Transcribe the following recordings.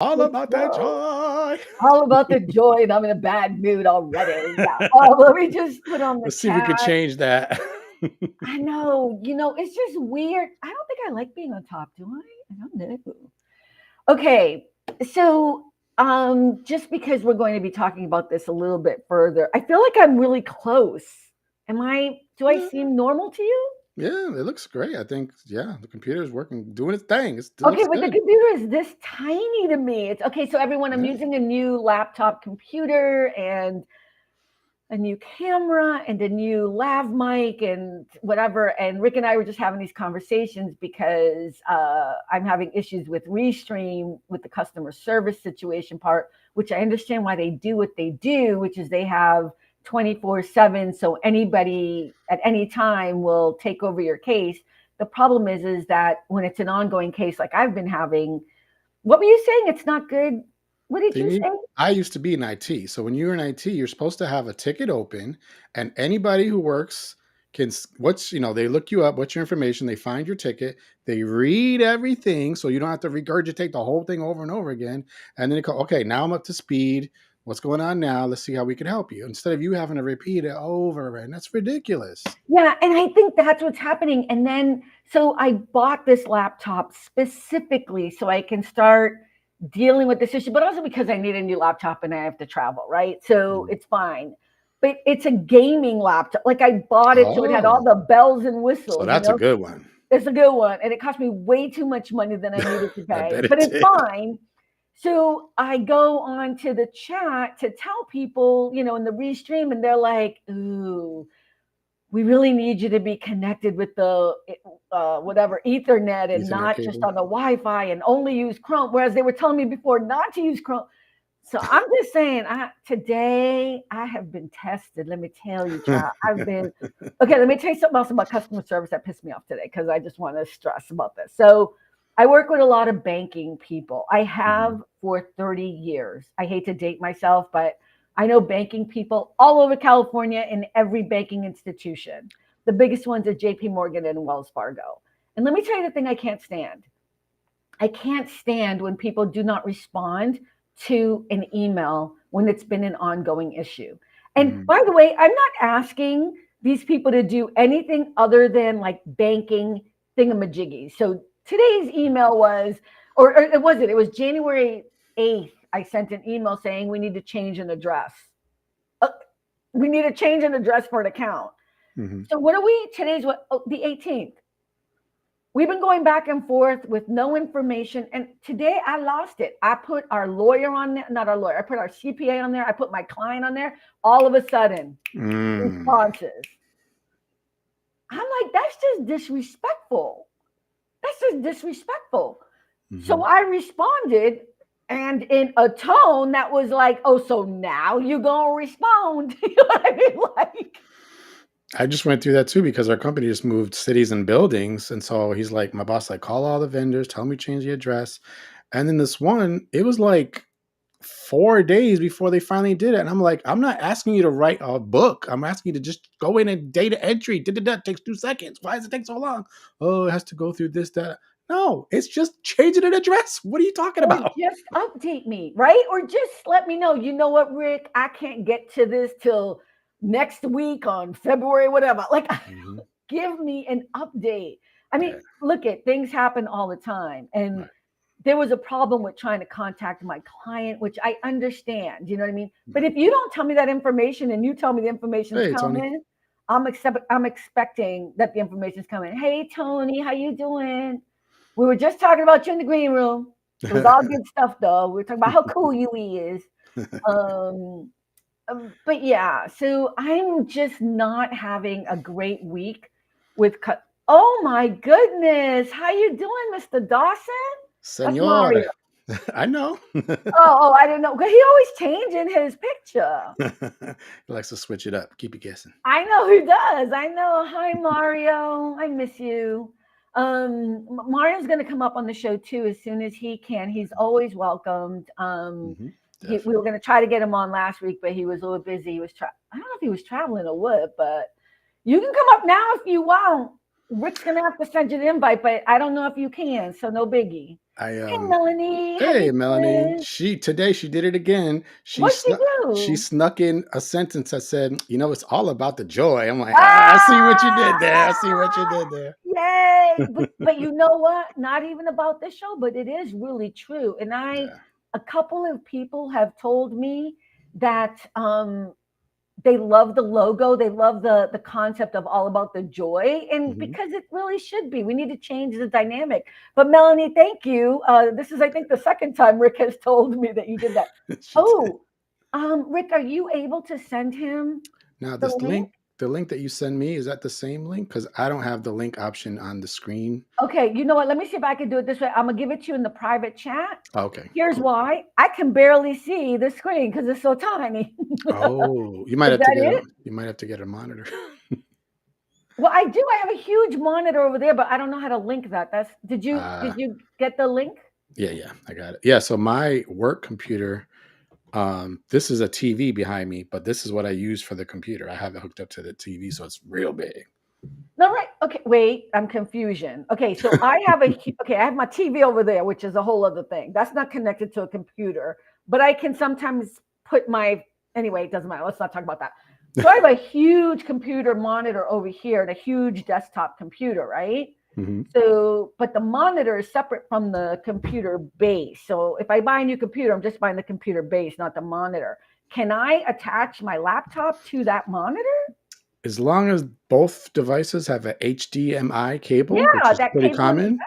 All Let's about that go. joy. All about the joy, and I'm in a bad mood already. Yeah. Let me just put on the Let's see if we could chat. change that. I know, it's just weird. I don't think I like being on top, do I? I don't know. Okay, so just because we're going to be talking about this a little bit further, I feel like I'm really close. Do I Yeah, seem normal to you? yeah, it looks great. I think, yeah, the computer is working, doing its thing. It Okay, looks but the good. computer is this tiny to me. It's okay, so everyone, I'm Yeah. using a new laptop computer and a new camera and a new lav mic and whatever. And Rick and I were just having these conversations because I'm having issues with Restream with the customer service situation part, which I understand why they do what they do, which is they have 24/7. So anybody at any time will take over your case. The problem is that when it's an ongoing case like I've been having, what were you saying? It's not good. What did you say? I used to be in IT. So when you're in IT, you're supposed to have a ticket open, and anybody who works can, they look you up, what's your information, they find your ticket, they read everything. So you don't have to regurgitate the whole thing over and over again. And then they go, okay, now I'm up to speed. What's going on now? Let's see how we can help you. Instead of you having to repeat it over and that's ridiculous. Yeah, and I think that's what's happening. And then, so I bought this laptop specifically so I can start dealing with this issue, but also because I need a new laptop and I have to travel, right? So Mm. it's fine. But it's a gaming laptop. Like I bought it so it had all Oh, the bells and so whistles, that's a good one. It's a good one. And it cost me way too much money than I needed to I pay, bet it but it's did. fine. So I go on to the chat to tell people, in the restream, and they're like, ooh, we really need you to be connected with the whatever Ethernet and Ethernet not just cable. on the Wi-Fi and only use Chrome. Whereas they were telling me before not to use Chrome. So I'm just saying, today I have been tested. Let me tell you, child. I've been okay. Let me tell you something else about customer service that pissed me off today because I just want to stress about this. So I work with a lot of banking people. I Mhm. have for 30 years. I hate to date myself, but I know banking people all over California in every banking institution. The biggest ones are JP Morgan and Wells Fargo. And let me tell you the thing I can't stand. I can't stand when people do not respond to an email when it's been an ongoing issue. And Mhm. by the way, I'm not asking these people to do anything other than like banking thingamajiggies. So today's email was, or it wasn't, it was January 8th. I sent an email saying we need to change an address. Uh, we need to change an address for an account. Mhm. So what are we? Today's what? Oh, the 18th. We've been going back and forth with no information. And today I lost it. I put our lawyer on there, not our lawyer, I put our CPA on there, I put my client on there. All of a sudden, Mm. responses. I'm like, that's just disrespectful. That's just disrespectful. So Mhm. I responded and in a tone that was like, oh, so now you're going to respond. You know what I mean? Like, I just went through that too because our company just moved cities and buildings. And so he's like, my boss, like, call all the vendors, tell me change the address. And then this one, it was like 4 days before they finally did it. And I'm like, I'm not asking you to write a book. I'm asking you to just go in and data entry. Da-da-da, takes 2 seconds. Why does it take so long? Oh, it has to go through this, that. No, it's just changing an address. What are you talking or about? just update me, right? Or just let me know, you know what, Rick, I can't get to this till next week on February, whatever. Like, Mhm. give me an update. I mean, Yeah. look at things happen all the time. And Right. there was a problem with trying to contact my client, which I understand, you know what I mean? But Right. if you don't tell me that information and you tell me the information's Hey, Tony. coming, I'm expecting that the information's coming. Hey Tony, how you doing? We were just talking about you in the green room. It was all good stuff though. We were talking about how cool you is. Um, but yeah, so I'm just not having a great week with oh my goodness. How you doing, Mr. Dawson? That's Senor. Mario. I know. Oh, I didn't know. He always changing his picture. He likes to switch it up, keep you guessing. I know he does. I know. Hi, Mario. I miss you. Mario's going to come up on the show too as soon as he can. He's always welcomed. Hmm. We were Definitely. going to try to get him on last week, but he was a little busy. I don't know if he was traveling or what, but you can come up now if you want. Rick's gonna have to send you the invite, but I don't know if you can, so no biggie. I Hey, Melanie, how Hey you Melanie, doing? she did it again. What'd she She do? snuck in a sentence that said, "It's all about the joy." I'm like, I see what you did there. I see what you Ah! did there. Yay! But you know what? Not even about the show, but it is really true. And Yeah. a couple of people have told me that they love the logo, they love the concept of all about the joy, and Mhm. because it really should be, we need to change the dynamic. But Melanie, thank you. This is, I think, the second time Rick has told me that you did that. She did. Oh, Rick, are you able to send him Now the this link? the link that you send me, is that the same link? Because I don't have the link option on the screen. Okay, you know what? Let me see if I can do it this way. I'm gonna give it to you in the private chat. Okay, Here's cool. why: I can barely see the screen because it's so tiny. Oh, Is that it? you might have to get a monitor. Well, I do. I have a huge monitor over there, but I don't know how to link that. That's uh did you get the link? yeah, I got it. Yeah, so my work computer, this is a TV behind me, but this is what I use for the computer. I have it hooked up to the TV, so it's real big. No, right. Okay, wait. I'm confusion. Okay, so okay. I have my TV over there, which is a whole other thing. That's not connected to a computer, but I can sometimes put my anyway. It doesn't matter. Let's not talk about that. So I have a huge computer monitor over here and a huge desktop computer, right? Mhm. So, but the monitor is separate from the computer base. So if I buy a new computer, I'm just buying the computer base, not the monitor. Can I attach my laptop to that monitor? As long as both devices have a HDMI cable, which Yeah, is that pretty cable in the common,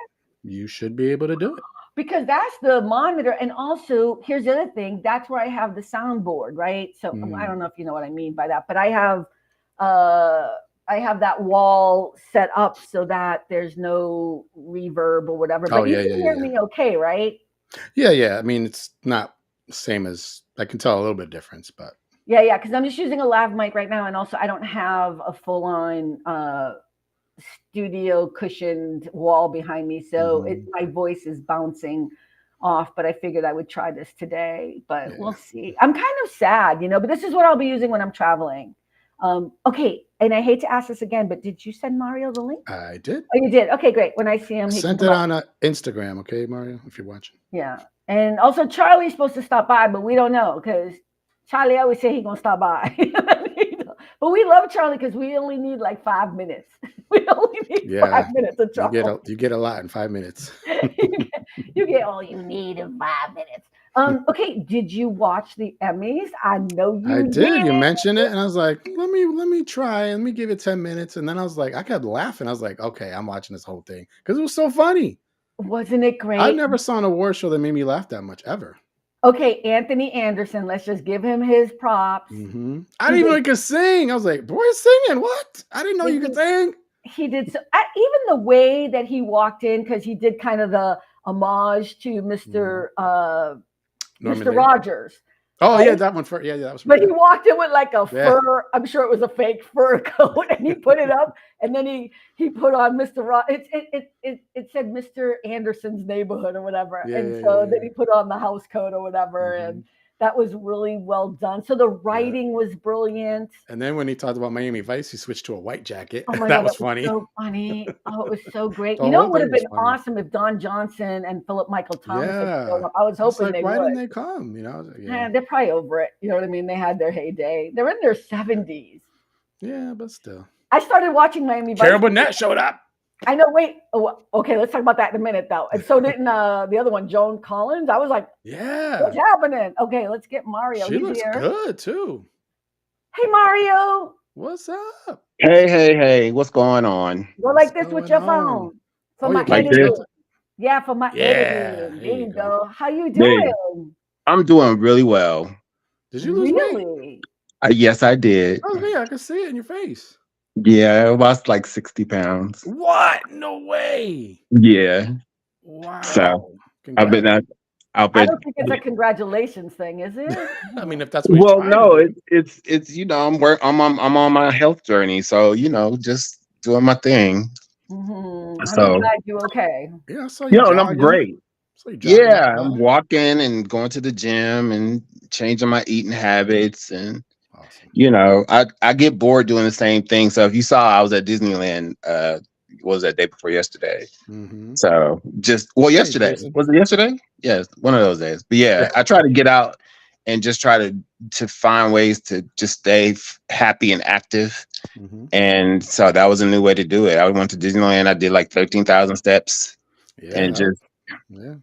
you should be able to do it. because that's the monitor. And also, here's the other thing. That's where I have the soundboard, right? So I Mm. don't know if you know what I mean by that, but uh I have that wall set up so that there's no reverb or whatever. Oh, But you yeah, can yeah, hear yeah. me okay, right? Yeah, yeah. I mean, it's not the same as I can tell a little bit difference, but Yeah, yeah, because I'm just using a lav mic right now, and also I don't have a full-on studio cushioned wall behind me, so mhm, my voice is bouncing off. But I figured I would try this today, but we'll yeah. see. I'm kind of sad, but this is what I'll be using when I'm traveling. Okay, and I hate to ask this again, but did you send Mario the link? I did. Oh, you did. Okay, great. When I see I him, he can sent come it up. on Instagram, okay, Mario, if you're watching. Yeah. And also Charlie's supposed to stop by, but we don't know because Charlie always say he's gonna stop by. But we love Charlie because we only need like 5 minutes. We only need Yeah, 5 minutes of trouble. you get a lot in 5 minutes. You get all you need in 5 minutes. Okay, did you watch the Emmys? I know I you did. You did. mentioned it, and I was like, let me try. Let me give it 10 minutes, and then I was like, I kept laughing. I was like, okay, I'm watching this whole thing because it was so funny. Wasn't it I great? never saw an award show that made me laugh that much ever. Okay, Anthony Anderson, let's just give him his props. I He didn't even know did he could sing. I was like, boy, singing what? I didn't know you could sing. he did so even the way that he walked in because he did kind of the homage to Mhm. Norman Mr. Lear. Rogers, Oh yeah, right? that one for yeah, that was for But he good. walked in with like a Yeah, fur, I'm sure it was a fake fur coat, and he put it up, and then he put on Mr. It said Mr. Anderson's neighborhood or whatever, yeah, and yeah, so then yeah. he put on the house coat or whatever, and Hmm. that was really well done. So the Yeah. writing was brilliant. And then when he talked about Miami Vice, he switched to a white jacket. Oh my That God, was that was funny. so funny. Oh, it was so great. The You know, whole it would thing have was been funny. awesome if Don Johnson and Philip Michael Thomas had shown Yeah. up. I was I was hoping like, they why didn't would. they come? I was like, yeah. They're probably over it. You know what I mean? They had their heyday. They're in their 70s. Yeah, but still. I started watching Miami Vice. Carol Burnett showed up. I know. Wait. Oh, okay, let's talk about that in a minute, though. And so didn't the other one, Joan Collins. I was like, Yeah. what's happening? Okay, let's get Mario. She He's looks here. good too. Hey, Mario. What's up? Hey, what's going on? Go What's like this with going your on? phone for Oh my yeah, can you Like just this? editing. tilt it? Yeah, for my Yeah, editing. there There you you go. go. How you There. doing? I'm doing really well. Did you lose weight? Really? Yes, I did. Oh yeah, I can see it in your face. Yeah, I lost like 60 pounds. What? No way. Yeah. So Wow. I've been Congrats. at, I've I been, don't think it's a congratulations thing, is it? I mean, if that's what you're well, trying to no, do. I'm on my health journey. So, just doing my thing. I'm So, glad you're okay. Yeah, I saw you and I'm jogging. great. Saw you jogging Yeah, I'm outside. walking and going to the gym and changing my eating habits and Awesome. I get bored doing the same thing. So if you saw, I was at Disneyland was that day before yesterday. Mm-hmm. So Hey, yesterday. Jason. Was it yesterday? Yes, one of those days. But yeah, I try to get out and just try to find ways to just stay happy and active. Mm-hmm. And so that was a new way to do it. I went to Disneyland. I did like 13,000 steps Yeah. and Yeah.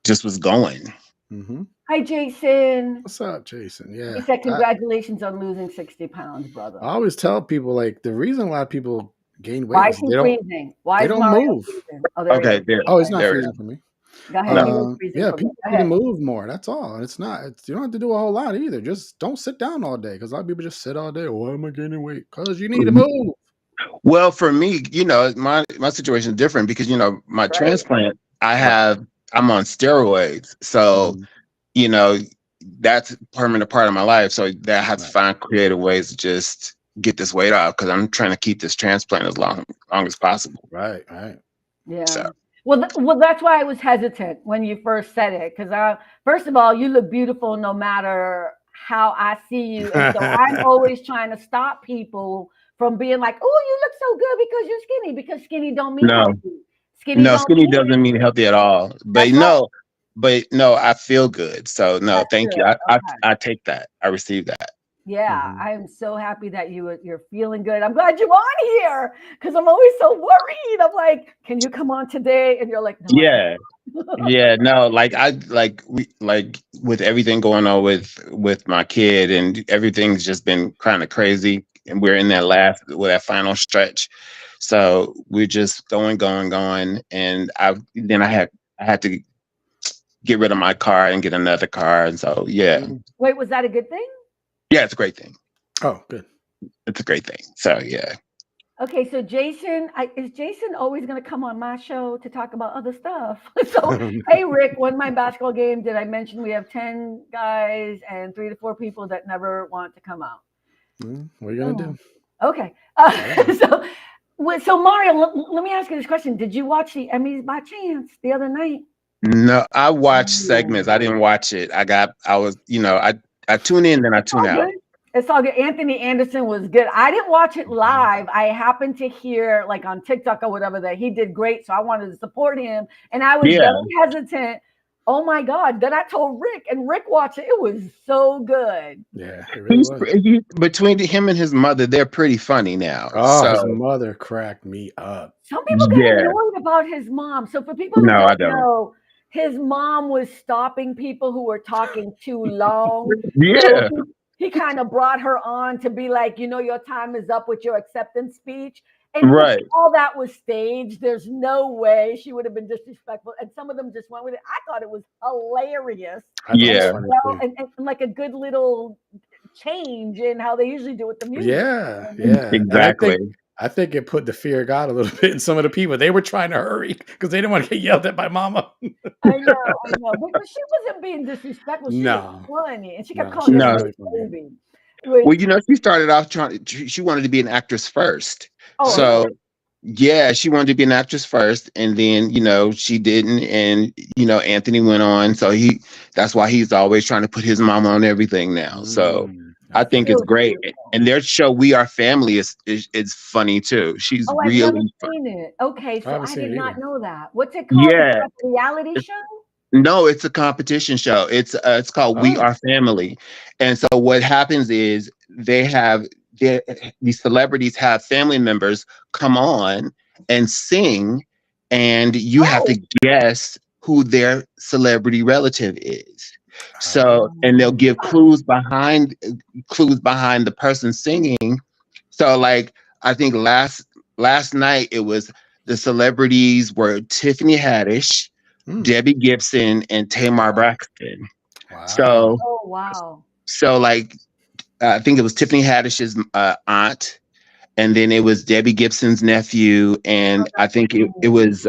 just was going. Mm-hmm. Hi, Jason. What's up, Jason? He Yeah. said, "Congratulations on losing 60 pounds, brother." I always tell people like the reason a lot of people gain weight Why is is he freezing? Why they is don't Mario move. freezing? Oh, there he Okay, is. there, Oh, it's not there we freezing go. for me. Go ahead. He was freezing Yeah, for me. people Go need to ahead. move more. That's all. It's not. You don't have to do a whole lot either. Just don't sit down all day because a lot of people just sit all day. Why am I gaining weight? Because you need to move. Well, for me, my situation is different because my Right. transplant, I'm on steroids, so Mhm. you know that's a permanent part of my life. So that I have to Right. find creative ways to just get this weight off because I'm trying to keep this transplant as long as possible. Right. Right. Yeah. So Well, that's why I was hesitant when you first said it. Because first of all, you look beautiful no matter how I see you, and so I'm always trying to stop people from being like, "Oh, you look so good because you're skinny." Because skinny don't mean no, healthy. Skinny don't skinny mean doesn't mean healthy at all. that's right. But no, I feel good. So no, That's thank you. good. Okay. I take that. I receive that. Yeah, Mhm. I am so happy that you're feeling good. I'm glad you're on here because I'm always so worried. I'm like, "Can you come on today?" And you're like, "No, I Yeah. can't." Yeah, no, like with everything going on with my kid and everything's just been kind of crazy and we're in that final stretch. So we're just going and I had to get rid of my car and get another car and so yeah. Mhm. Wait, was that a good thing? Yeah, it's a great thing. Oh, good. It's a great thing. So yeah. Okay, so Jason, is Jason always going to come on my show to talk about other stuff? So, hey, Rick, won my basketball game. Did I mention we have 10 guys and 3 to 4 people that never want to come out? What are you gonna do? Okay. Yeah. So Mario, let me ask you this question. Did you watch the Emmys by chance the other night? No, I watched segments. I Ooh. didn't watch it. I tune in, then I It's all tune out. good. It's all good. Anthony Anderson was good. I didn't watch it live. I happened to hear, like on TikTok or whatever, that he did great. So I wanted to support him. And I was Yeah. very hesitant. Oh my God. Then I told Rick, and Rick watched it. It was so good. Yeah, it really was. Between him and his mother, they're pretty funny now. Oh, his So mother cracked me up. Some people get yeah, annoyed about his mom. So for people who no, I don't don't. know, his mom was stopping people who were talking too long. So Yeah, he kind of brought her on to be like, your time is up with your acceptance speech. And right. all that was staged. There's no way she would have been disrespectful. And some of them just went with it. I thought it was hilarious. I thought it was Yeah, funny too. And like a good little change in how they usually do with the music. Yeah, yeah. And exactly. I think it put the fear of God a little bit in some of the people. They were trying to hurry because they didn't want to get yelled at by mama. I know. But she wasn't being disrespectful. She was No, funny. And she kept no, calling she was him No. really funny. baby. Well, she started off she wanted to be an actress first. Oh, Oh, So yeah, she wanted to be an actress first, and then she didn't, and Anthony went on. So that's why he's always trying to put his mama on everything now. So I I think feel it's so you. great, beautiful. and their show "We Are Family" is funny too. She's Oh, I've never really fun. seen it. Okay, I so haven't I seen did it not either. know that. What's it called? Is it Yeah, like a reality show? no, it's a competition show. It's called We Oh, Are Family. And so what happens is these celebrities have family members come on and sing, and you have Oh, to guess who their celebrity relative is. So, and they'll oh, give clues behind the person singing. So like I think last night it was the celebrities were Tiffany Haddish, mm, Debbie Gibson, and Tamar wow, Braxton. wow. So, oh, wow. like, I think it was Tiffany Haddish's aunt, and then it was Debbie Gibson's nephew, Oh, and I that's think it cool. was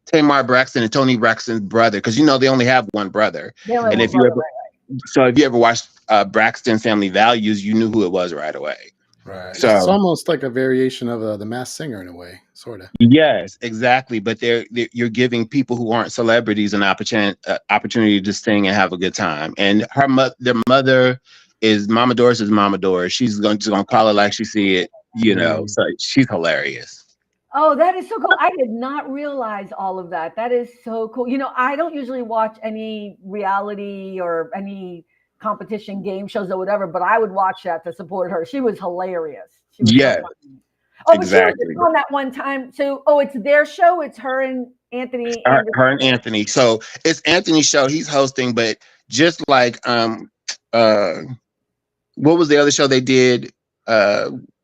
Tamar Braxton and Tony Braxton's brother, because they only have one brother. They only have And one brother, right? if you ever watched Braxton Family Values, you knew who it was right away. Right. It's So almost like a variation of the Masked Singer in a way, sort of. yes, exactly. But you're giving people who aren't celebrities an opportunity to sing and have a good time. And their mother is Mama Doris is Mama Doris. She's just gonna call it like she see it. Mm, So she's hilarious. Oh, that is so cool. I did not realize all of that. That is so cool. I don't usually watch any reality or any competition game shows or whatever, but I would watch that to support her. She was hilarious. She was so Yeah, funny. Oh, but she was exactly. on that one time. So, it's their show. It's her and Anthony Her Anderson. and Anthony. So it's Anthony's show. He's hosting, but just like uh what was the other show they did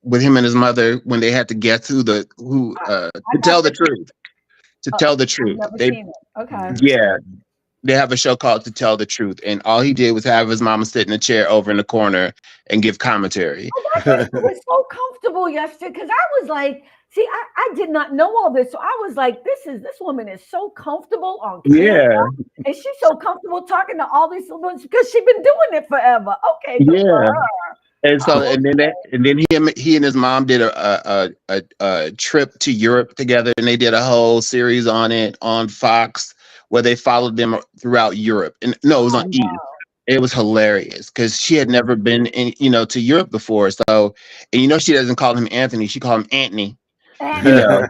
with him and his mother when they had to guess who I to got tell the this. truth. To Oh, tell the I've truth. never They seen it. Okay. yeah, they have a show called To Tell the Truth. And all he did was have his mama sit in a chair over in the corner and give commentary. That's why she was so comfortable yesterday because I was like, see, I did not know all this. So I was like, this woman is so comfortable on camera. Yeah. And she's so comfortable talking to all these women because she's been doing it forever. Okay, good for Yeah. her. And so, Oh, and then he and his mom did a trip to Europe together, and they did a whole series on it on Fox, where they followed them throughout Europe. And no, it was on oh, E. It was hilarious because she had never been to Europe before. So, and she doesn't call him Anthony; she called him Anthony. You Anthony. know,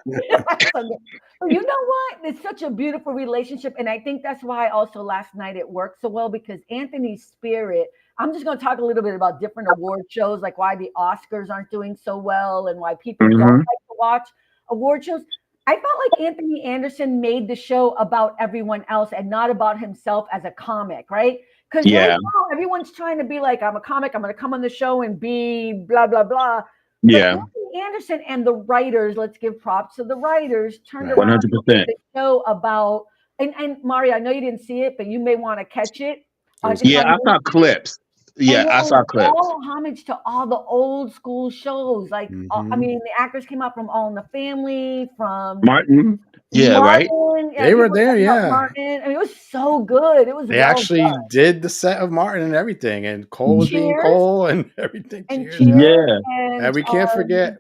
You know what? It's such a beautiful relationship. And I think that's why also last night it worked so well because Anthony's spirit. I'm just going to talk a little bit about different award shows, like why the Oscars aren't doing so well and why people don't hmm like to watch award shows. I felt like Anthony Anderson made the show about everyone else and not about himself as a comic, right? Because right yeah, now everyone's trying to be like, I'm a comic, I'm going to come on the show and be blah, blah, blah. But yeah, Anthony Anderson and the writers, let's give props to the writers, turned Right. one around hundred and made percent. the show about, and Mario, I know you didn't see it, but you may want to catch it. It was It's Yeah, on I good. saw YouTube. clips. And Yeah, it I was saw clips. all homage to all the old school shows. Like, I Mhm. mean, the actors came out from All in the Family, from Martin. Yeah, right. Martin. Yeah, They were people were there, talking about yeah. Martin. I mean, it was so good. It was They well actually done. did the set of Martin and everything, and Cole was being Cheers Cole and everything. and Cheers, Cheers yeah. Yeah, And and we can't forget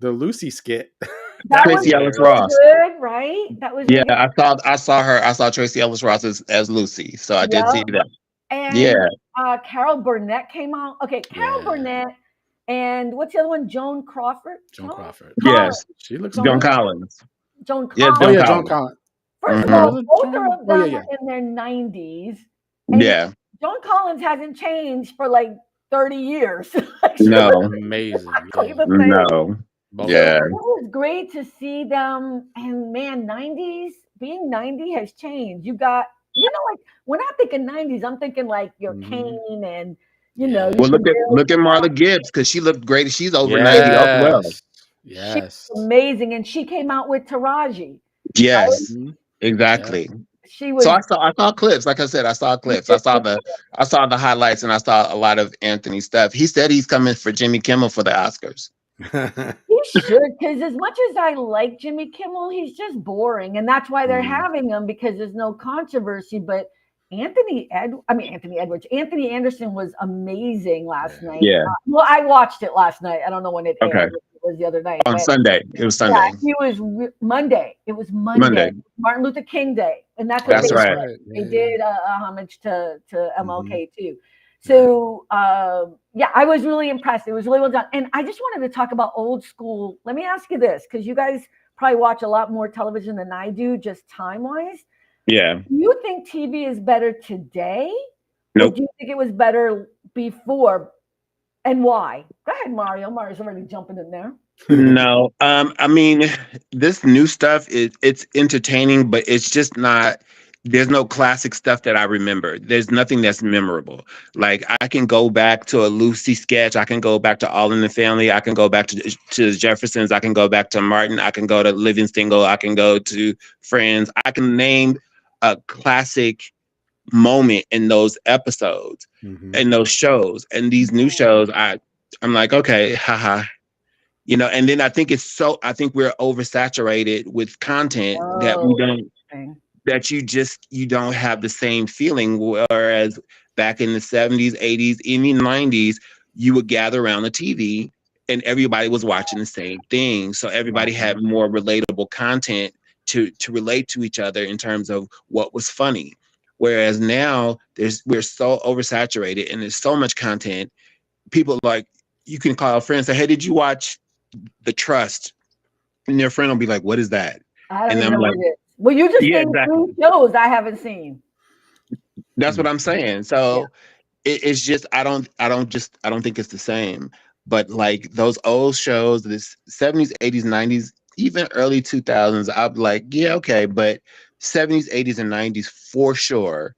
the Lucy skit. that That was was Tracy Ellis hilarious. so Ross. good, right? That was Yeah, really good. I saw Tracy Ellis Ross as Lucy. So I did see Yep. that. And Yeah. Carol Burnett came out. Okay, Carol Yeah, Burnett and what's the other one? Joan Crawford. Joan Crawford. Collins. Yes. She looks Joan, John good. Collins. Joan Yes, Oh John Collins. yeah, Joan Collins. Collins. First of hmm all, Was it both Joan? of Oh yeah, them yeah. are in their 90s, and Yeah. Joan Collins hasn't changed for like 30 years. Like, she looks No. Amazing. exactly Yeah, the same. No. both So of Yeah. it them. was great to see them. And man, 90s, being 90 has changed. You got, like when I think of 90s, I'm thinking like your Hmm. Kane and, you Yeah. Well, could barely look at Marla Gibbs because she looked great. She's over 90 as well. Yes. She Yes. was amazing. And she came out with Taraji, right? Yes, Hmm. Yeah. exactly. She So was, I saw clips. Like I said, I saw clips. I saw the highlights and I saw a lot of Anthony stuff. He said he's coming for Jimmy Kimmel for the Oscars. he should, because as much as I like Jimmy Kimmel, he's just boring. And that's why they're Mm. having him because there's no controversy. But Anthony Anderson was amazing last Yeah. night. Yeah. Well, I watched it last night. I don't know when it Okay. aired. It was the other night. On But Sunday. It was yeah, Sunday. he was Monday. It was Monday. Monday. Martin Luther King Day. And that's what Oh, they That's did. that's right. right. They Yeah, yeah. did a homage to Hmm. MLK too. Right. So yeah, I was really impressed. It was really well done. And I just wanted to talk about old school. Let me ask you this, because you guys probably watch a lot more television than I do, just time wise. Yeah. Do you think TV is better today? Or Nope. do you think it was better before? And why? Go ahead, Mario. Mario's already jumping in there. No. I mean, this new stuff it's entertaining, but it's just not. There's no classic stuff that I remember. There's nothing that's memorable. Like I can go back to a Lucy sketch. I can go back to All in the Family. I can go back to the Jeffersons. I can go back to Martin. I can go to Living Single. I can go to Friends. I can name a classic moment in those episodes, Hmm. in those shows. And these new shows, I'm like, okay, haha. And then I think we're oversaturated with content that we Oh, don't interesting. that you don't have the same feeling. Whereas back in the 70s, 80s, even 90s, you would gather around the TV and everybody was watching the same thing. So everybody Right. had more relatable content to relate to each other in terms of what was funny. Whereas now we're so oversaturated and there's so much content. People like you can call a friend and say, "Hey, did you watch the trust, and their friend will be like, "What is that?" I don't And even I'm know like, what it is. Well, you just "Yeah, named exactly." 3 shows I haven't seen. That's what I'm saying. Yeah. So it's just I don't think it's the same. But like those old shows, this 70s, 80s, 90s, even early 2000s, I'm like, yeah, okay, but 70s, 80s, and 90s for sure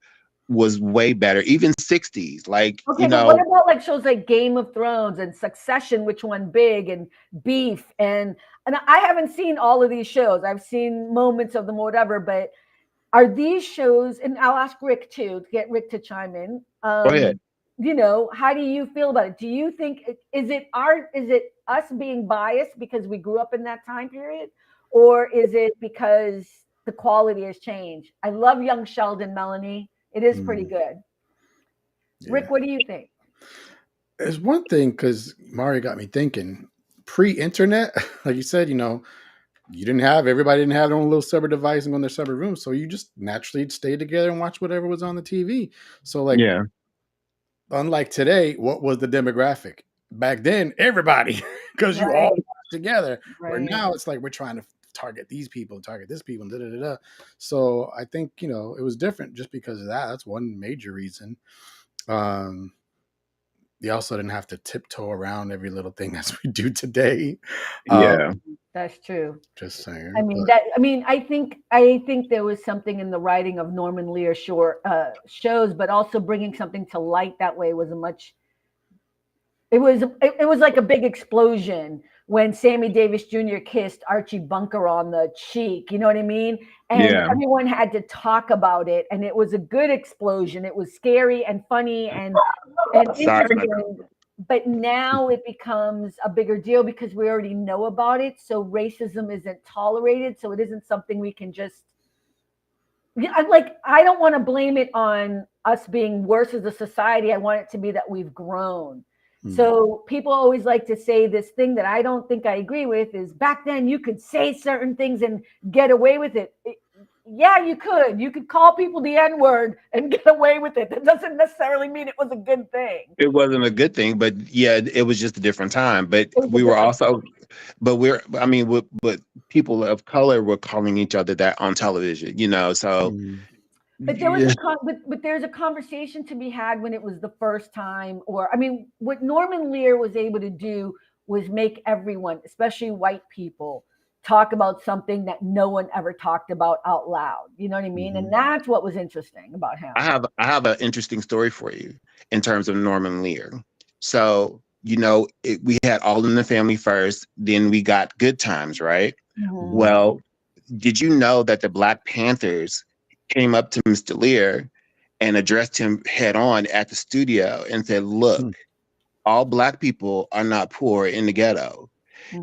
was way better. Even 60s, like Okay, but what about like shows like Game of Thrones and Succession, which one big, and Beef, and I haven't seen all of these shows. I've seen moments of them or whatever, but are these shows, and I'll ask Rick too, to get Rick to chime in. go ahead. How do you feel about it? Do you think is it us being biased because we grew up in that time period, or is it because the quality has changed? I love Young Sheldon, Melanie. It is pretty good. Yeah. Rick, what do you think? There's one thing because Mario got me thinking. Pre-internet, like you said, everybody didn't have their own little separate device and go in their separate rooms, so you just naturally stayed together and watch whatever was on the TV. So like, Yeah, unlike today, what was the demographic back then? Everybody, because you all Right, watched together. Where right. now it's like we're trying to target these people, target this people, and da da da da. So I think it was different just because of that. That's one major reason. Um, they also didn't have to tiptoe around every little thing as we do today. Um, yeah, That's true. just I saying, mean but that. I mean, I think there was something in the writing of Norman Lear short shows, but also bringing something to light that way was a much. It was like a big explosion when Sammy Davis Jr. kissed Archie Bunker on the cheek. You know what I mean? And yeah. everyone had to talk about it, and it was a good explosion. It was scary and funny and Sorry about interesting. But now it becomes a bigger deal because we already know about it. So racism isn't tolerated. So it isn't something we can just. I don't want to blame it on us being worse as a society. I want it to be that we've grown. So people always like to say this thing that I don't think I agree with is back then you could say certain things and get away with it. Yeah, you could. You could call people the N-word and get away with it. That doesn't necessarily mean it was a good thing. it wasn't a good thing, but yeah, it was just a different time. But It was a we were different. also, I mean, but people of color were calling each other that on television, so But there was yeah, but there's a conversation to be had when it was the first time, or I mean, what Norman Lear was able to do was make everyone, especially white people, talk about something that no one ever talked about out loud. You know what I mean? And that's what was interesting about him. I have an interesting story for you in terms of Norman Lear. So, we had All in the Family first, then we got Good Times, right? Mhm. Well, did you know that the Black Panthers came up to Mr. Lear and addressed him head on at the studio and said, "Look, all Black people are not poor in the ghetto."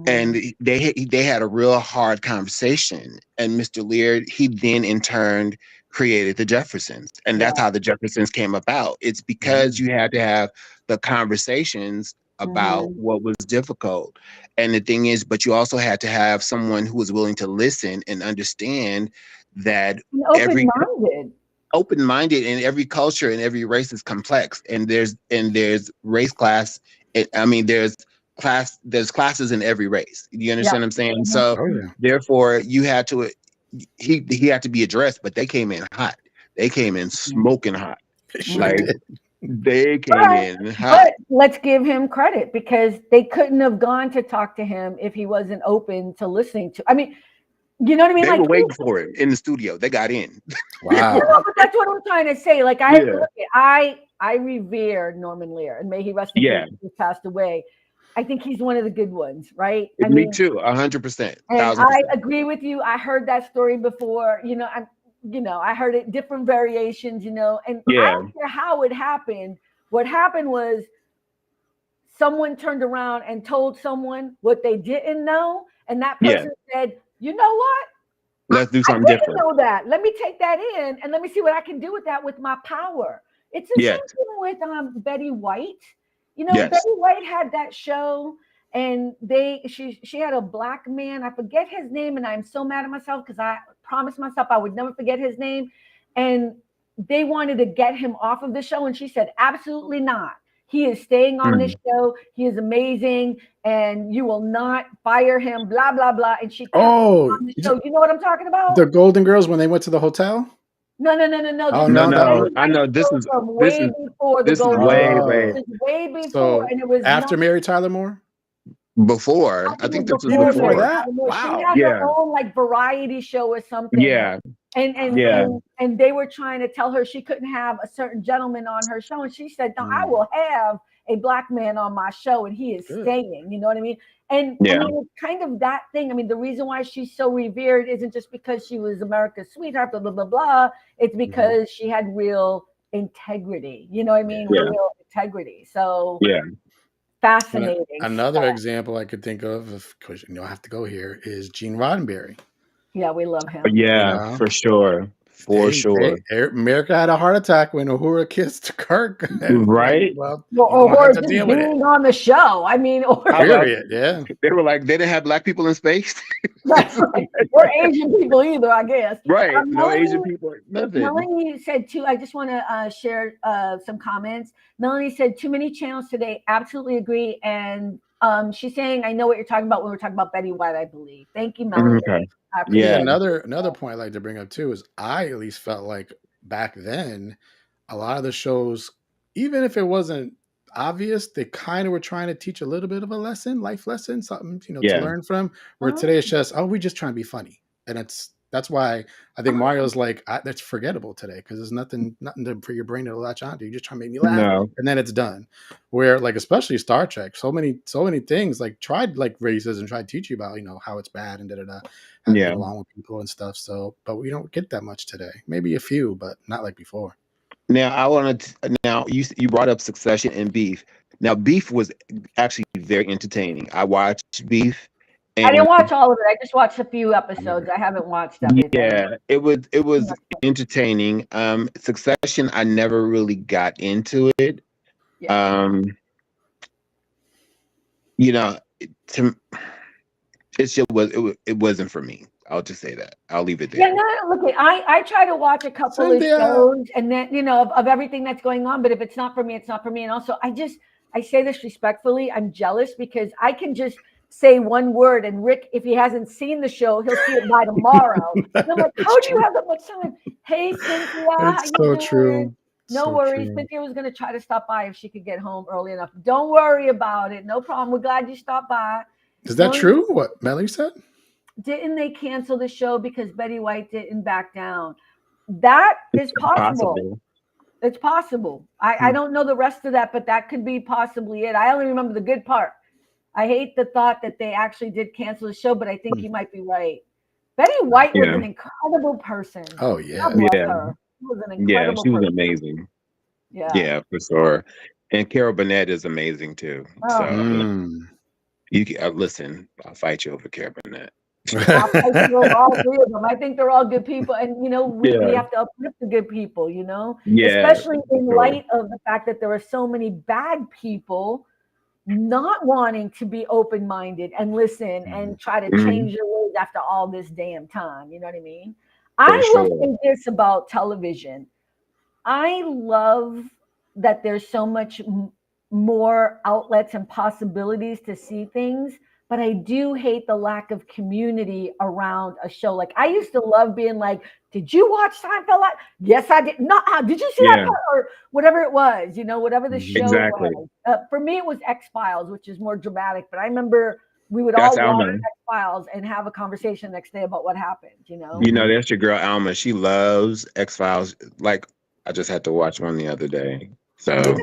And Mhm. they had a real hard conversation. And Mr. Lear, he then in turn created the Jeffersons. And Yeah. that's how the Jeffersons came about. It's because you had to have the conversations about Mhm. what was difficult. And the thing is, but you also had to have someone who was willing to listen and understand that And every open-minded. open-minded and every culture and every race is complex, and there's race class. I mean, there's classes in every race. You Yeah. understand what I'm saying? Mhm. So oh yeah, therefore you had to he had to be addressed, but they came in hot. They came in smoking hot. it sure Like Mhm. did. they came But in hot. but let's give him credit because they couldn't have gone to talk to him if he wasn't open to listening to. I mean, you know what I mean? They Like, were waiting for it in the studio. They got in. no, Wow. no, but that's what I'm trying to say. Like, Yeah. I revere Norman Lear, and may he rest in peace. Yeah. He passed away. I think he's one of the good ones, right? I Me mean, too. 100%. and Thousand I percent. agree with you. I heard that story before. I heard it different variations. And I Yeah. don't care how it happened. What happened was someone turned around and told someone what they didn't know, and that Yeah. person said, "You know what? Let's do I something didn't different. know that. Let me take that in and let me see what I can do with that with my power." It's the Yes. same thing with Betty White. Yes. Betty White had that show, and she had a black man. I forget his name, and I'm so mad at myself because I promised myself I would never forget his name. And they wanted to get him off of the show, and she said, "Absolutely not. He is staying on this Mm. show. He is amazing, and you will not fire him. Blah blah blah. And she kept Oh, on the show. You know what I'm talking about? the Golden Girls when they went to the hotel. No, no, no, no, no. Oh This is No, no, that no, was. Betty I know White show from this way is before the Golden Girls. way, Oh, way This is way before, so and it was not. after Mary Tyler Moore. before. I I think it think was this was before Before Mary before. that, Tyler Moore. She wow. had her Yeah, own like variety show or something, yeah, and and yeah, and and they were trying to tell her she couldn't have a certain gentleman on her show, and she said, "No, I Mm, will have a black man on my show, and he is good. staying." You know what I mean? And I yeah, mean, it's kind of that thing. I mean, the reason why she's so revered isn't just because she was America's sweetheart, blah blah blah blah. It's Mhm. because she had real integrity. You know what I mean? Yeah. yeah, Real integrity. So yeah. fascinating Another stuff. example I could think of course, I have to go here, is Gene Roddenberry. Yeah, we love him. You Yeah, know, for sure. For sure. America had a heart attack when Uhura kissed Kirk, and like, Right? well, Or, you're gonna or have to just deal with it. being on the show. I mean, or How about Period. Yeah. they were like, they didn't have black people in space? that's right. Or Asian people either, I guess. Right. No Asian Melanie, people, nothing. Melanie said too. I just want to share some comments. Melanie said too many channels today. Absolutely agree. And she's saying, I know what you're talking about when we're talking about Betty White. I believe. Thank you, Melanie. Okay. I See, appreciate Yeah. it. another point I'd like to bring up too is I at least felt like back then, a lot of the shows, even if it wasn't obvious, they kind of were trying to teach a little bit of a lesson, life lesson, something to Yeah. learn from. Where Oh, today it's just, oh, we just trying to be funny, and that's why I think Mario's like that's forgettable today because there's nothing for your brain to latch onto. You just try to make me laugh, No. and then it's done. Where like especially Star Trek, so many things like tried like racism, tried to teach you about how it's bad and how to get Yeah. along with people and stuff. So, but we don't get that much today. Maybe a few, but not like before. Now I wanted to, now you brought up Succession and Beef. Now Beef was actually very entertaining. I watched Beef I and didn't watch all of it. I just watched a few episodes. I haven't watched everything. yeah, it was entertaining. Succession, I never really got into it. Yeah. You know, to it just it wasn't for me. I'll just say that. I'll leave it Yeah, there. no, look, I try to watch a couple of Cynthia. shows and then, of everything that's going on. But if it's not for me, it's not for me. And also, I say this respectfully. I'm jealous because I can just say one word and Rick, if he hasn't seen the show, he'll see it by tomorrow. And I'm like, how do you have that much time? Hey, Cynthia, how It's you so doing? true. No So worries. true. Cynthia was going to try to stop by if she could get home early enough. Don't worry about it. No problem. We're glad you stopped by. Is that true? What Melly said? Didn't they cancel the show because Betty White didn't back down? That is possible. It's possible. I don't know the rest of that, but that could be possibly it. I only remember the good part. I hate the thought that they actually did cancel the show, but I think you might be right. Betty White was an incredible person. Oh yeah. God bless her. She was an incredible she was person. amazing. Yeah. Yeah, for sure. And Carol Burnett is amazing too. Oh. So you can listen. I'll fight you over Carol Burnett. I'll fight you over all three of them. I think they're all good people, and we have to uplift the good people. Especially in light of the fact that there are so many bad people not wanting to be open-minded and listen and try to change their ways after all this damn time. You know what I mean? I will say this about television. I love that there's so much more outlets and possibilities to see things, but I do hate the lack of community around a show. Like I used to love being like, did you watch Seinfeld? Yes, I did. No, did you see that part? Or whatever it was, whatever the show was. For me, it was X-Files, which is more dramatic, but I remember we would all watch X-Files and have a conversation the next day about what happened, That's your girl Alma. She loves X-Files. Like I just had to watch one the other day. So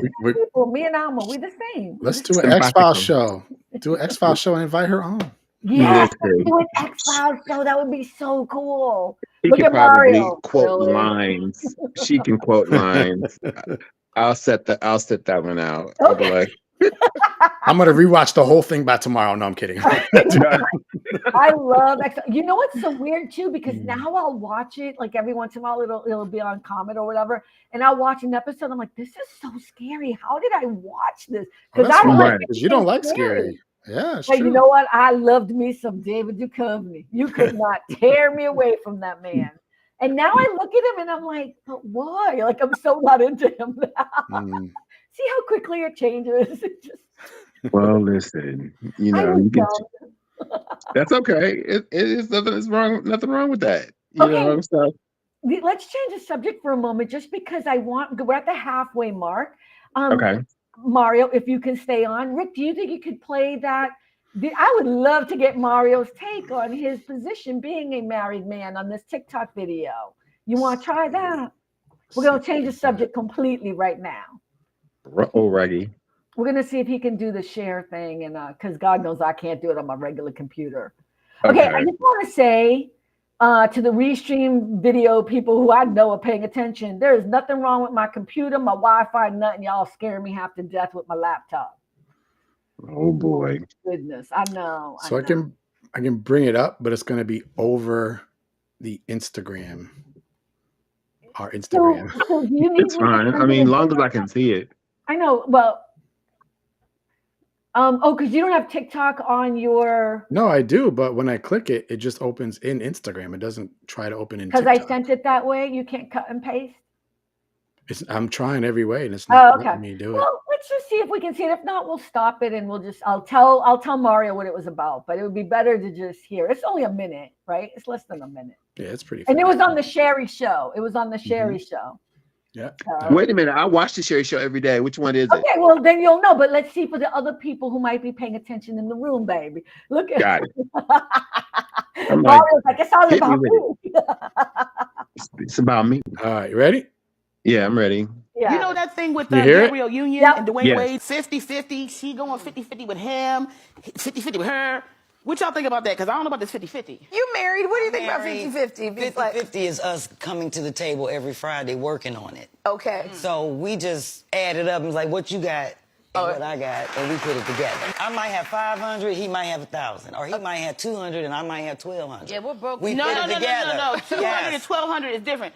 me and Alma, we the same. Let's do an X-Files show. Do an X-Files show and invite her on. Yes, let's do an X-Files show. That would be so cool. She Look can at probably Mario. quote lines. She can quote lines. I'll set that one out. I'll be like, I'm gonna rewatch the whole thing by tomorrow. No, I'm kidding. I love X-Files. You know what's so weird too? Because now I'll watch it like every once in a while it'll be on Comet or whatever, and I'll watch an episode. I'm like, this is so scary. How did I watch this? Because I don't like you don't like scary. Yeah, but you know what? I loved me some David Duchovny. You could not tear me away from that man. And now I look at him and I'm like, but why? Like I'm so not into him now. See how quickly it changes. It just, Well, listen, I was you can. dumb. That's okay. It is nothing wrong with that. Okay, So let's change the subject for a moment, just because we're at the halfway mark. Um, okay. Mario, if you can stay on. Rick, do you think you could play that? I would love to get Mario's take on his position being a married man on this TikTok video. You want to try that? We're going to change the subject completely right now. Alrighty. We're going to see if he can do the share thing, and because God knows I can't do it on my regular computer. Okay, I just want to say to the restream video people who I know are paying attention, there is nothing wrong with my computer, my Wi-Fi, nothing. Y'all scaring me half to death with my laptop. Oh boy. Goodness, I know. So I can bring it up, but it's going to be over the Instagram. Our Instagram. So do you need It's fine. I mean, long as I can see it. I know. Well, because you don't have TikTok on your. No, I do, but when I click it, it just opens in Instagram. It doesn't try to open in Because TikTok. I sent it that way. You can't cut and paste. I'm trying every way, and it's not letting me do it. Well, let's just see if we can see it. If not, we'll stop it, and I'll tell Mario what it was about. But it would be better to just hear. It's only a minute, right? It's less than a minute. Yeah, it's pretty. And it was on the Sherry show. It was on the Sherry show. Yeah. Wait a minute. I watch the Sherry Show every day. Which one is it? Okay, well then you'll know. But let's see for the other people who might be paying attention in the room, baby. Look at. Got it. Mario's like, it's all about me. It's about me. All right, you ready? Yeah, I'm ready. Yeah. You know that thing with Gabrielle Union and Dwayne Wade? 50-50. She going 50-50 with him, 50-50 with her. What y'all think about that? Because I don't know about this 50-50. You married. What do you think about 50-50? 50-50 is us coming to the table every Friday working on it. Okay. So we just added up and was like, what you got and what I got, and we put it together. I might have 500, he might have 1,000. Or he might have 200 and I might have 1,200. Yeah, we're broke. We put it together. No. 200 and 1,200 is different.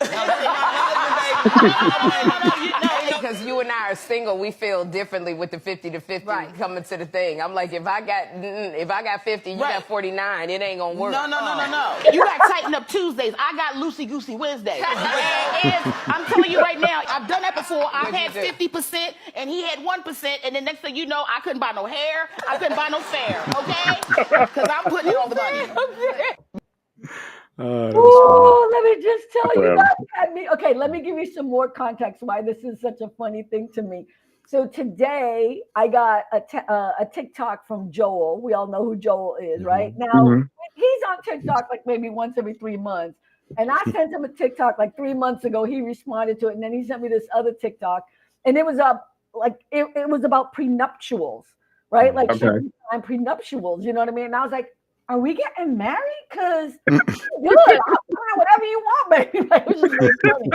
Because you and I are single, we feel differently with the 50-50 coming to the thing. I'm like, if I got 50, you got 49, it ain't gonna work. No. You got Tighten Up Tuesdays. I got Loosey Goosey Wednesdays. And I'm telling you right now, I've done that before. I had 50% and he had 1%, and then next thing you know, I couldn't buy no hair, I couldn't buy no fair, okay? Because I'm putting in all the money. Let me just tell you that. Okay, let me give you some more context why this is such a funny thing to me. So today I got a TikTok from Joel. We all know who Joel is, right? Now he's on TikTok like maybe once every 3 months. And I sent him a TikTok like 3 months ago. He responded to it, and then he sent me this other TikTok, and it was it was about prenuptials, right? Like prenuptials, you know what I mean? And I was like, are we getting married? Because good, whatever you want, baby. Like, it was just really funny.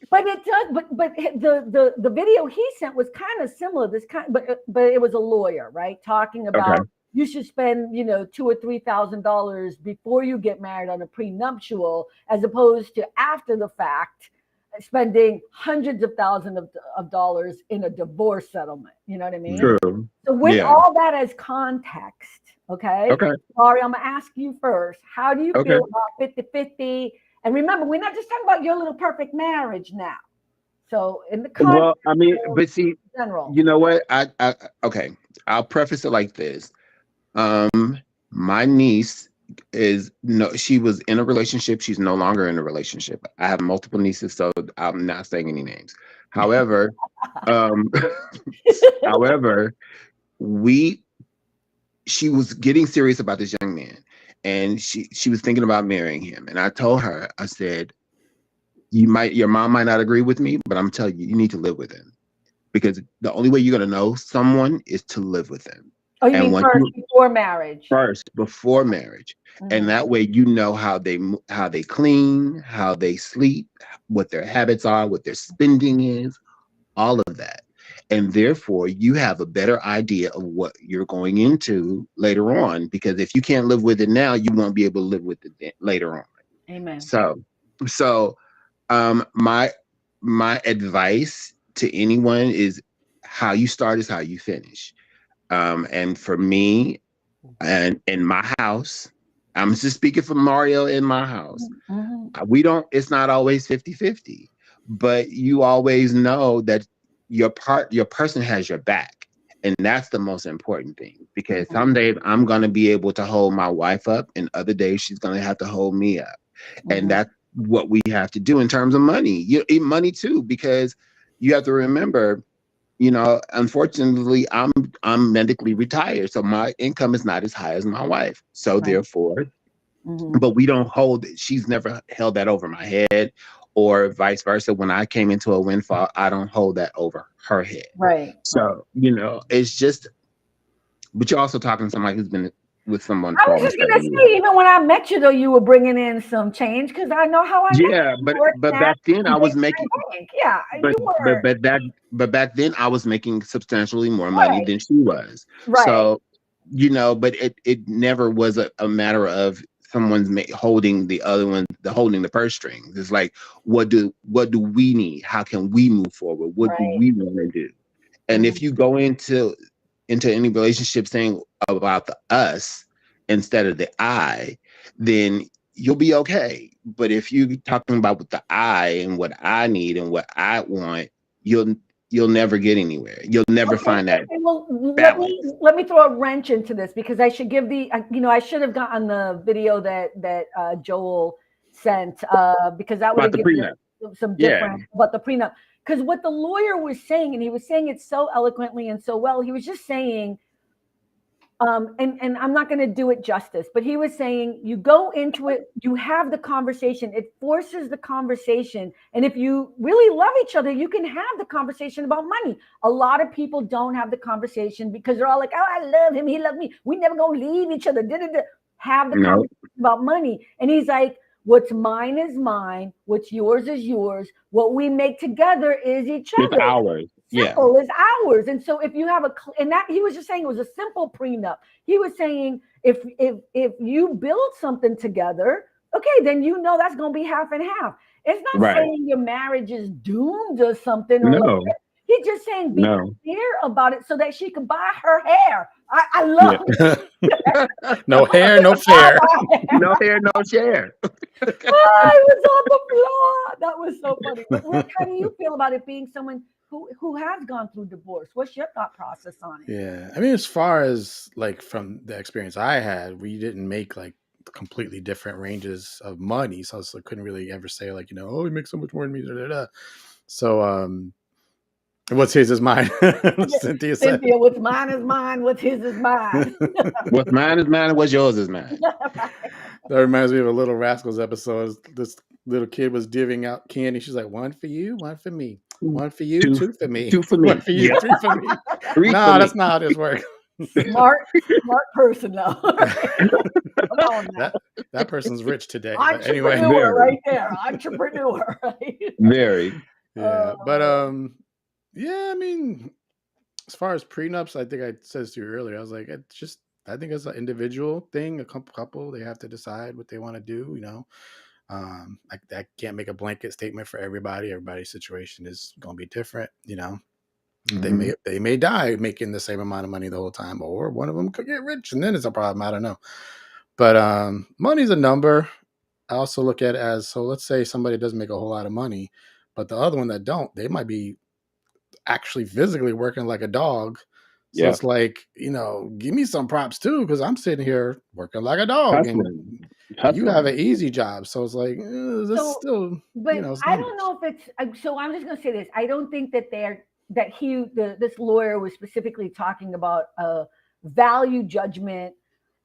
But it does. But the video he sent was kind of similar. But it was a lawyer, right, talking about you should spend $2,000 or $3,000 before you get married on a prenuptial, as opposed to after the fact spending hundreds of thousands of dollars in a divorce settlement. You know what I mean? True. So with all that as context, okay. Mario, I'm gonna ask you first. How do you feel about 50-50? And remember, we're not just talking about your little perfect marriage now. So in the context, well, I mean, but see, general. You know what? Okay. I'll preface it like this. My niece she was in a relationship. She's no longer in a relationship. I have multiple nieces, so I'm not saying any names. However, she was getting serious about this young man, and she was thinking about marrying him. And I told her, I said, your mom might not agree with me, but I'm telling you, you need to live with him, because the only way you're gonna know someone is to live with them. Oh, you mean before marriage? First, before marriage. And that way you know how they clean, how they sleep, what their habits are, what their spending is, all of that. And therefore you have a better idea of what you're going into later on, because if you can't live with it now, you won't be able to live with it later on. Amen. So my advice to anyone is, how you start is how you finish. And for me, and in my house, I'm just speaking for Mario in my house. It's not always 50-50, but you always know that your person has your back. And that's the most important thing, because some days I'm going to be able to hold my wife up and other days she's going to have to hold me up. And that's what we have to do in terms of money. Money too, because you have to remember, unfortunately, I'm medically retired, so my income is not as high as my wife. So therefore, but we don't hold it. She's never held that over my head, or vice versa. When I came into a windfall, I don't hold that over her head. Right. So, it's just, but you're also talking to somebody who's been with someone. I was just gonna say, even when I met you, though, you were bringing in some change, because I know how I met you. But back then I was making, but back then I was making substantially more money than she was. Right. So, but it never was a matter of someone's holding the other one, holding the purse strings. It's like, what do we need? How can we move forward? What do we want to do? And if you go into any relationship saying about the us instead of the I, then you'll be okay. But if you're talking about with the I and what I need and what I want, you'll never get anywhere. You'll never find that. Well, let me throw a wrench into this, because I should give I should have gotten the video that Joel sent, because that would have given some difference about the prenup. Because what the lawyer was saying, and he was saying it so eloquently and so well, he was just saying, and I'm not going to do it justice, but he was saying, you go into it, you have the conversation, it forces the conversation. And if you really love each other, you can have the conversation about money. A lot of people don't have the conversation because they're all like, oh, I love him, he loved me, we never going to leave each other. Have the conversation about money. And he's like, what's mine is mine. What's yours is yours. What we make together is each other. It's ours. Simple is ours. And so if you have and that he was just saying it was a simple prenup. He was saying if you build something together, okay, then that's going to be half and half. It's not saying your marriage is doomed or something. Or he's just saying be clear about it so that she can buy her hair. I love it. No hair, no fair. No hair, no share. I was on the floor. That was so funny. How do you feel about it being someone who has gone through divorce? What's your thought process on it? Yeah. I mean, as far as like from the experience I had, we didn't make like completely different ranges of money. So I couldn't really ever say like, oh, he makes so much more than me. So, what's his is mine. Cynthia, what's mine is mine. What's his is mine. What's mine is mine. And what's yours is mine. That reminds me of a Little Rascals episode. This little kid was divvying out candy. She's like, one for you, one for me. One for you, two for me. Two for me. One for you, three for me. No, that's not how this works. Smart person though. that person's rich today. Entrepreneur, but anyway, right there. Entrepreneur, right? Very. Yeah. But yeah, I mean, as far as prenups, I think I said this to you earlier. I was like, I think it's an individual thing. A couple, they have to decide what they want to do. I can't make a blanket statement for everybody. Everybody's situation is going to be different. They may die making the same amount of money the whole time, or one of them could get rich, and then it's a problem. I don't know. But money's a number. I also look at it as, so let's say somebody doesn't make a whole lot of money, but the other one that don't, they might be actually physically working like a dog. So it's like, give me some props too, because I'm sitting here working like a dog. And you have an easy job. So it's like, still. But I don't know if it's, so I'm just going to say this. I don't think that this lawyer was specifically talking about a value judgment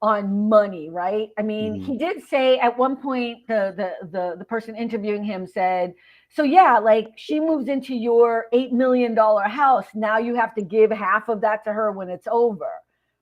on money, right? I mean, he did say at one point, the person interviewing him said, so yeah, like she moves into your $8 million house. Now you have to give half of that to her when it's over,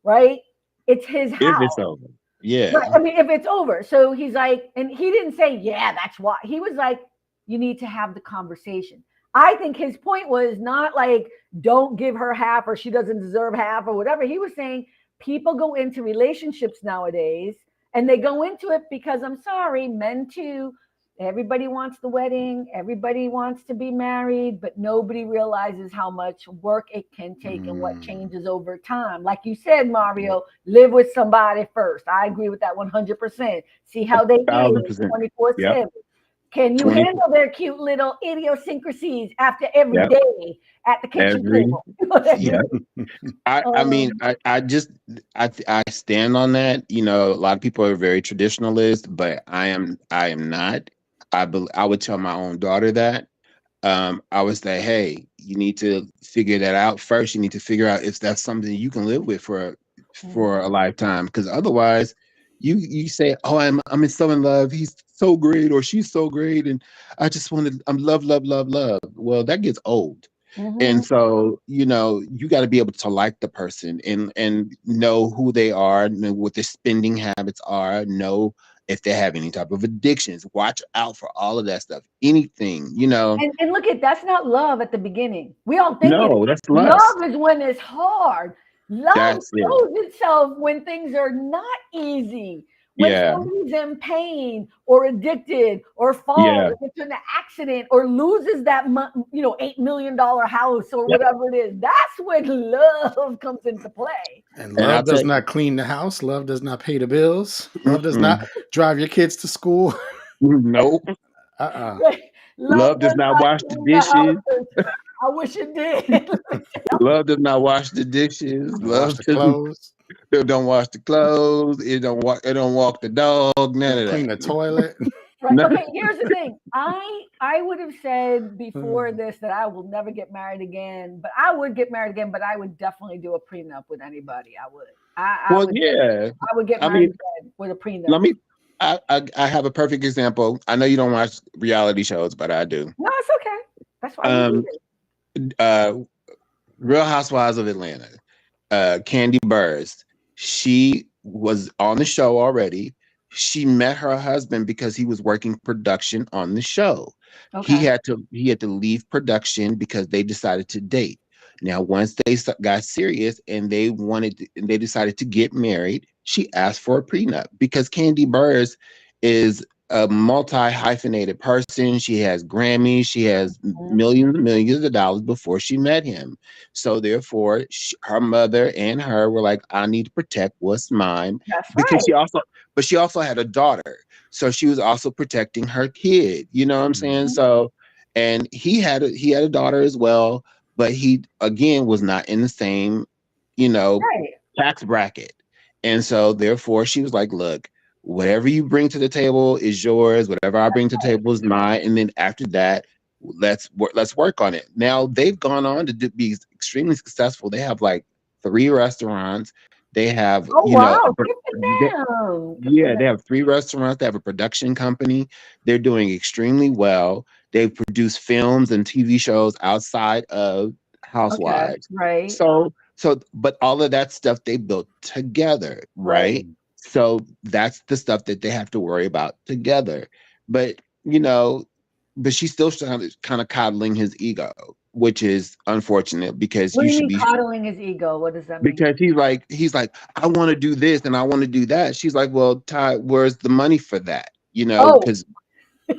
right? It's his house. If it's over. Yeah. Right. I mean, if it's over. So he's like, and he didn't say, yeah, that's why. He was like, you need to have the conversation. I think his point was not like, don't give her half or she doesn't deserve half or whatever. He was saying people go into relationships nowadays and they go into it because, I'm sorry, men too. Everybody wants the wedding. Everybody wants to be married, but nobody realizes how much work it can take and what changes over time. Like you said, Mario, live with somebody first. I agree with that 100%. See how they age 24/7. Can you 20, handle their cute little idiosyncrasies after every yep, day at the kitchen every, table? You know what I yeah. mean? I mean, I stand on that. You know, a lot of people are very traditionalist, but I am not. I would tell my own daughter that. I would say, hey, you need to figure that out first. You need to figure out if that's something you can live with for a lifetime. Because otherwise, you say, oh, I'm so in love. He's so great, or she's so great, and I just want to. I'm love, love, love, love. Well, that gets old. And so, you got to be able to like the person and know who they are, know what their spending habits are, know if they have any type of addictions. Watch out for all of that stuff. Anything. And look at that's not love at the beginning. We all think it. No, that's lust. Love is when it's hard. Love That's it. shows itself when things are not easy. When Yeah. somebody's in pain or addicted or falls, Yeah. or gets in an accident or loses that $8 million house or Yep. whatever it is. That's when love comes into play. And And I'll love does tell you, not clean the house. Love does not pay the bills. Love does mm-mm. not drive your kids to school. Nope. Love Love does does not not wash the clean the house. dishes. I wish it did. Love does not wash the dishes. Wash Love the doesn't clothes. it don't wash the clothes. It don't walk the dog. None of Clean that. the toilet. Right. No. Okay, here's the thing. I would have said before this that I will never get married again, but I would get married again, but I would definitely do a prenup with anybody. I would. Well, would yeah. I would get I married mean, again with a prenup. let me. I have a perfect example. I know you don't watch reality shows, but I do. No, it's okay. That's why we do it. Real Housewives of Atlanta. Candy Burrs. She was on the show already. She met her husband because he was working production on the show. Okay. He had to leave production because they decided to date. Now, once they got serious and they decided to get married, she asked for a prenup because Candy Burrs is a multi-hyphenated person. She has Grammys. She has millions and millions of dollars before she met him. So therefore, her mother and her were like, I need to protect what's mine. That's Because right. she also had a daughter. So she was also protecting her kid. You know what I'm saying? So, and he had a daughter as well, but he again was not in the same, Right. tax bracket. And so therefore she was like, look, whatever you bring to the table is yours. Whatever I bring to the table is mine. And then after that, let's work on it. Now they've gone on to be extremely successful. They have like 3 restaurants. They have, Oh wow. Good for them. they have 3 restaurants. They have a production company. They're doing extremely well. They produce films and TV shows outside of Housewives. Okay, right. So, but all of that stuff they built together, right? So that's the stuff that they have to worry about together. But but she's still kind of coddling his ego, which is unfortunate because What do you you should mean be. coddling his ego? What does that mean? Because he's like, I want to do this and I want to do that. She's like, well, Ty, where's the money for that? Because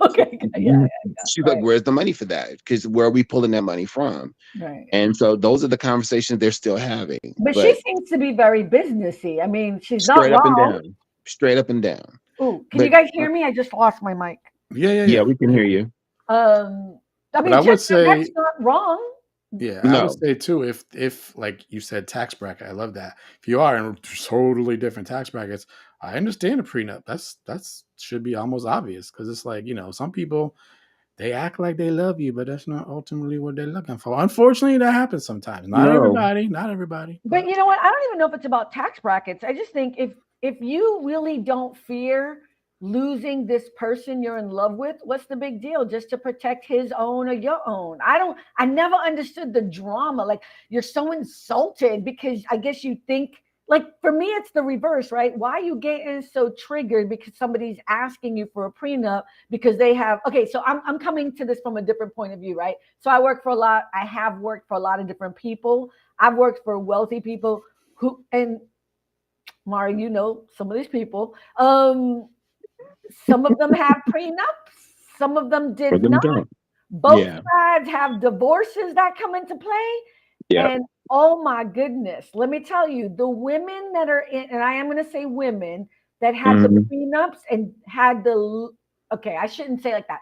Okay. Yeah. she's like, where's the money for that? Because where are we pulling that money from? Right. And so those are the conversations they're still having. But she seems to be very businessy. I mean, she's not straight up and wrong. down. Straight up and down. Ooh, can you guys hear me? I just lost my mic. Yeah, we can hear you. I mean, I would say that's not wrong. Yeah, No. I would say too, if like you said, tax bracket, I love that. If you are in totally different tax brackets, I understand a prenup. That's should be almost obvious because it's like, some people they act like they love you, but that's not ultimately what they're looking for. Unfortunately, that happens sometimes. Not everybody. But you know what? I don't even know if it's about tax brackets. I just think if you really don't fear losing this person you're in love with, what's the big deal? Just to protect his own or your own. I never understood the drama. Like, you're so insulted because I guess you think, like, for me, it's the reverse, right? Why are you getting so triggered because somebody's asking you for a prenup because they have, okay, so I'm coming to this from a different point of view, right? So I have worked for a lot of different people. I've worked for wealthy people and Maury, some of these people, some of them have prenups. Some of them did not. Don't. Both sides have divorces that come into play. Yeah. And oh my goodness, let me tell you, the women that are in, and I am going to say women that had the prenups and had I shouldn't say like that.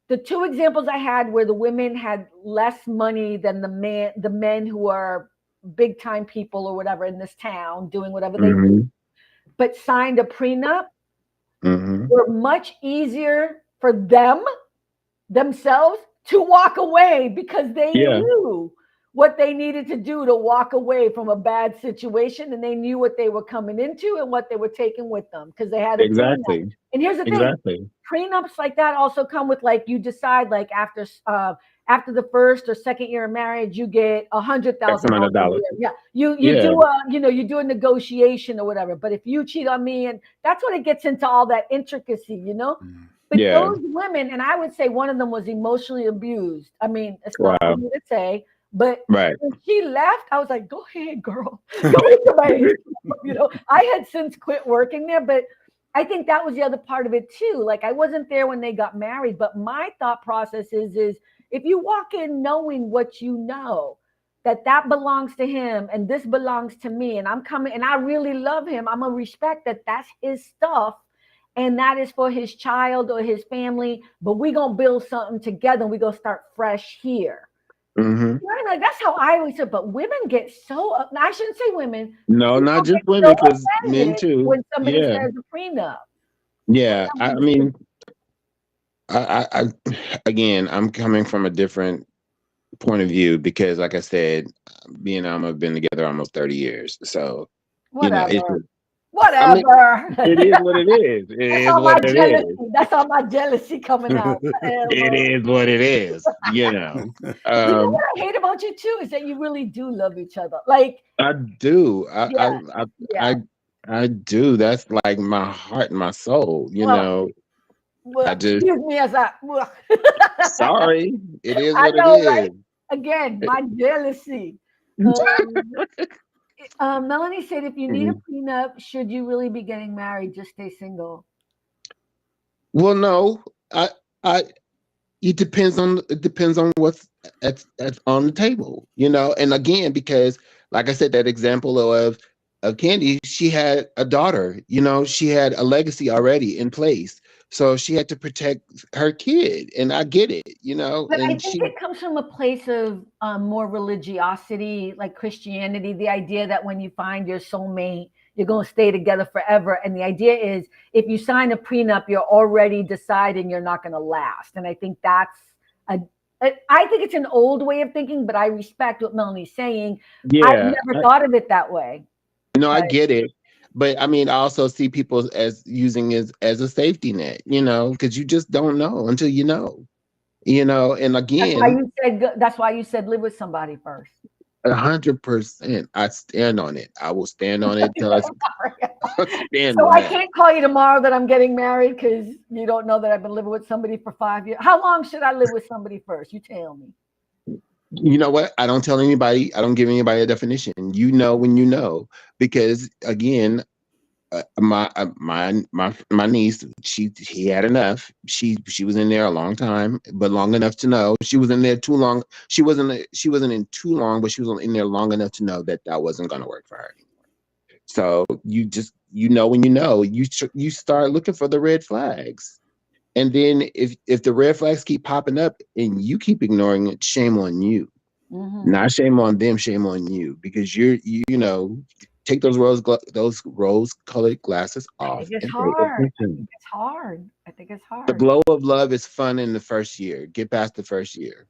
the two examples I had where the women had less money than the men who are big time people or whatever in this town doing whatever they do, but signed a prenup, were much easier for themselves to walk away because they knew what they needed to do to walk away from a bad situation, and they knew what they were coming into and what they were taking with them because they had a prenup. And here's the thing, prenups like that also come with, like, you decide, like, after the first or second year of marriage, you get $100,000. Yeah, you do a negotiation or whatever. But if you cheat on me, and that's when it gets into all that intricacy, you know. But those women, and I would say one of them was emotionally abused. I mean, it's not for me to say, but when she left, I was like, go ahead, girl. Go into my, you know, I had since quit working there, but I think that was the other part of it too. Like, I wasn't there when they got married, but my thought process is if you walk in knowing what you know, that belongs to him and this belongs to me, and I'm coming and I really love him, I'm gonna respect that that's his stuff and that is for his child or his family, but we're gonna build something together and we're gonna start fresh here. Like, that's how I always said. But women get so I shouldn't say women. No, not just women, because men too. When somebody says a prenup. Yeah, I mean, I again, I'm coming from a different point of view because, like I said, me and Alma have been together almost 30 years. So, whatever. You know, whatever. I mean, it is what it is. It is what it is. That's all my jealousy coming out. It is what it is. You know. You know what I hate about you too is that you really do love each other. Like, I do. I do. That's like my heart and my soul. You know. Well, excuse me as I. Sorry, it is what know, it is. right? Again, my jealousy. Melanie said, if you need a prenup, should you really be getting married? Just stay single. Well, no, it depends on what's at on the table, you know. And again, because like I said, that example of Candy, she had a daughter, you know, she had a legacy already in place. So she had to protect her kid, and I get it, you know. But and I think it comes from a place of more religiosity, like Christianity, the idea that when you find your soulmate, you're going to stay together forever. And the idea is if you sign a prenup, you're already deciding you're not going to last. And I think I think it's an old way of thinking, but I respect what Melanie's saying. Yeah, I've never thought of it that way. No, I get it. But I mean, I also see people as using it as a safety net, you know, because you just don't know until you know. And again, that's why you said live with somebody first. 100%. I stand on it. I will stand on it till I stand so on I that. Can't call you tomorrow that I'm getting married because you don't know that I've been living with somebody for 5 years. How long should I live with somebody first? You tell me. You know what? I don't tell anybody. I don't give anybody a definition. You know when you know, because again, my niece, he had enough. She was in there a long time, but long enough to know she was in there too long. She wasn't in too long, but she was in there long enough to know that wasn't going to work for her anymore. So you know when you know, you start looking for the red flags. And then if the red flags keep popping up and you keep ignoring it, shame on you. Not shame on them, shame on you, because you take those rose-colored glasses off. I think it's hard. I think it's hard. The glow of love is fun in the first year. Get past the first year,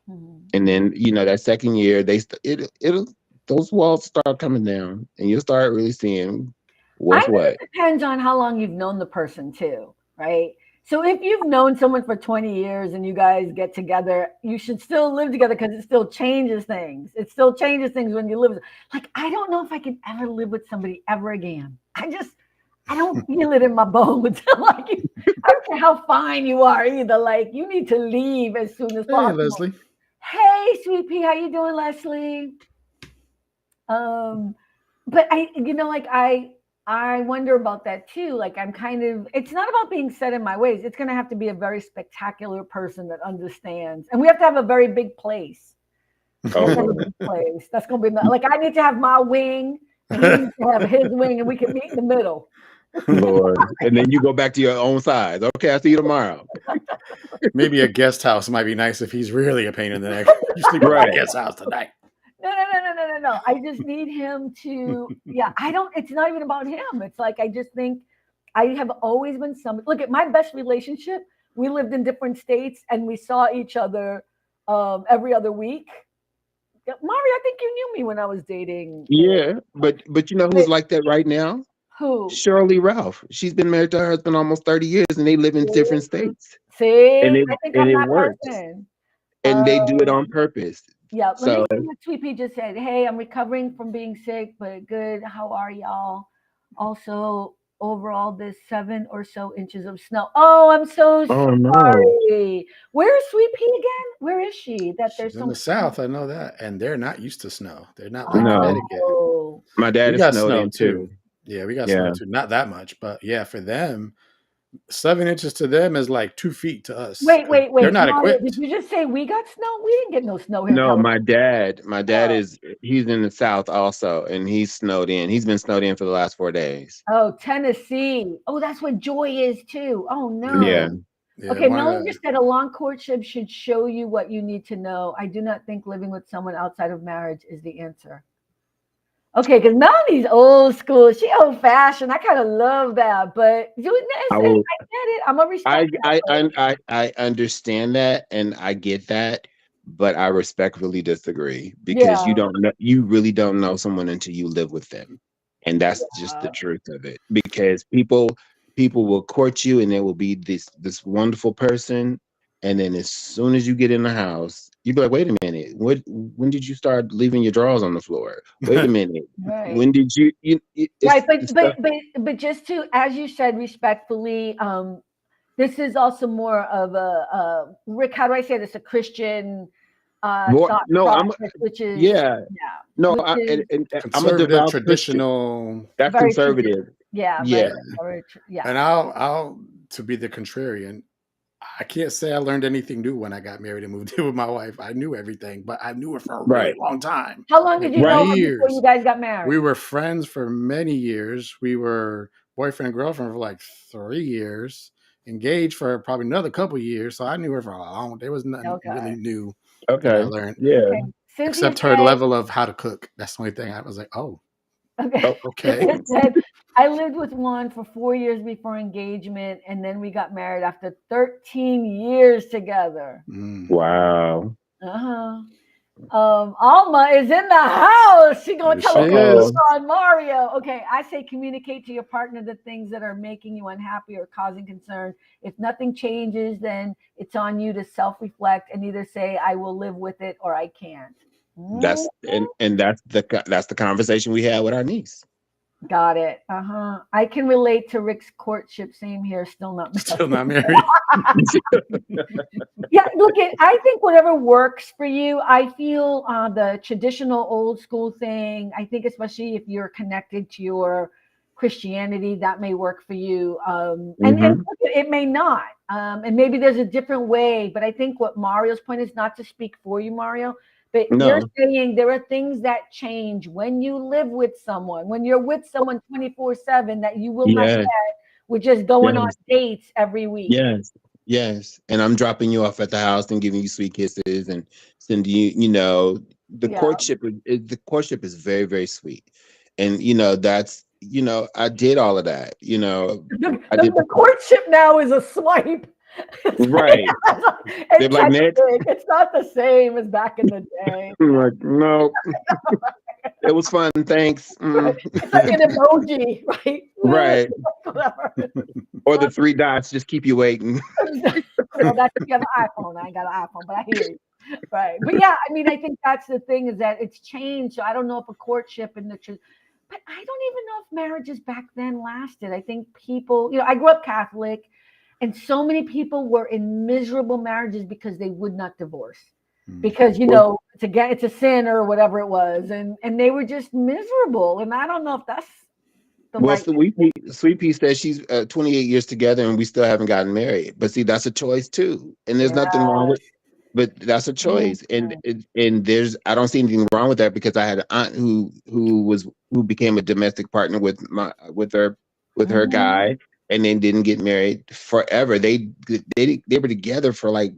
and then that second year, those walls start coming down, and you'll start really seeing what's what. It depends on how long you've known the person too, right? So if you've known someone for 20 years and you guys get together, you should still live together because it still changes things. It still changes things when you live. Like, I don't know if I can ever live with somebody ever again. I don't feel it in my bones. Like, I don't care how fine you are either. Like, you need to leave as soon as possible. Hey, Leslie. Hey, sweet pea, how you doing, Leslie? But I wonder about that too. Like, it's not about being set in my ways. It's going to have to be a very spectacular person that understands. And we have to have a very big place. That's going to be like, I need to have my wing and he needs to have his wing and we can meet in the middle. Lord. And then you go back to your own size. Okay, I'll see you tomorrow. maybe a guest house might be nice if he's really a pain in the neck. You sleep at my guest house tonight. No. I just need him to, it's not even about him. It's like, I just think I have always been somebody. Look at my best relationship. We lived in different states and we saw each other every other week. Mari, I think you knew me when I was dating. Yeah, but you know who's like that right now? Who? Shirley Ralph. She's been married to her husband almost 30 years and they live in different states. See, And I think I'm that works. person. And they do it on purpose. Yeah, So let me see what Sweet Pea just said. Hey, I'm recovering from being sick, but good. How are y'all? Also, overall, this 7 or so inches of snow. Oh, I'm so sorry. no. Where is Sweet Pea again? Where is she? That there's She's in the South, I know that. And they're not used to snow. They're not like Connecticut. My dad We is got snowed snow in too. Yeah, we got snow too. Not that much, but yeah, for them, 7 inches to them is like 2 feet to us. Wait. They're not Mario, equipped. did you just say we got snow? We didn't get no snow here. No, my dad he's in the South also, and he's snowed in. He's been snowed in for the last 4 days. Oh, Tennessee. Oh, that's what Joy is too. Oh no. Yeah. Okay, Melanie just said a long courtship should show you what you need to know. I do not think living with someone outside of marriage is the answer. Okay, because Melanie's old school. She old fashioned. I kind of love that, but I get it. I'm a respect. I understand that and I get that, but I respectfully disagree because you really don't know someone until you live with them, and that's just the truth of it. Because people will court you and they will be this wonderful person, and then as soon as you get in the house, you'd be like, wait a minute, when did you start leaving your drawers on the floor? Wait a minute, when did you right? But just to, as you said, respectfully, this is also more of a Rick. How do I say this? A Christian thought process, which is conservative, traditional. That's conservative. Yeah. And I'll to be the contrarian. I can't say I learned anything new when I got married and moved in with my wife. I knew everything, but I knew her for a really long time. How long did you know her before you guys got married? We were friends for many years. We were boyfriend and girlfriend for like 3 years, engaged for probably another couple of years. So I knew her for a long. There was nothing really new that I learned. Yeah. Except her level of how to cook. That's the only thing I was like, okay. I lived with one for 4 years before engagement, and then we got married after 13 years together. Wow. Alma is in the house. She's gonna tell us on Mario. Okay, I say communicate to your partner the things that are making you unhappy or causing concern. If nothing changes, then it's on you to self-reflect and either say I will live with it or I can't. That's the conversation we had with our niece. Got it. I can relate to Rick's courtship. Same here. Still not married. Yeah, look, I think whatever works for you. I feel the traditional old school thing. I think especially if you're connected to your Christianity, that may work for you. And it may not. And maybe there's a different way. But I think what Mario's point is, not to speak for you, Mario, but you're saying there are things that change when you live with someone, when you're with someone 24/7 that you will not get with just going on dates every week. Yes. And I'm dropping you off at the house and giving you sweet kisses and sending you, the courtship is very, very sweet. And, that's, I did all of that, The courtship now is a swipe. Right. They're like, it's not the same as back in the day. Like, no. It was fun, thanks. It's like an emoji, right? Right. Or the 3 dots just keep you waiting. That's if you have an iPhone. I ain't got an iPhone, but I hear you. Right. But yeah, I mean, I think that's the thing, is that it's changed. So I don't know if a courtship but I don't even know if marriages back then lasted. I think people, I grew up Catholic. And so many people were in miserable marriages because they would not divorce, because it's a sin or whatever it was, and they were just miserable. And I don't know if that's the right. Sweet Pea says she's 28 years together and we still haven't gotten married. But see, that's a choice too, and there's nothing wrong with. But that's a choice, and I don't see anything wrong with that, because I had an aunt who became a domestic partner with her guy. and then didn't get married forever. They were together for like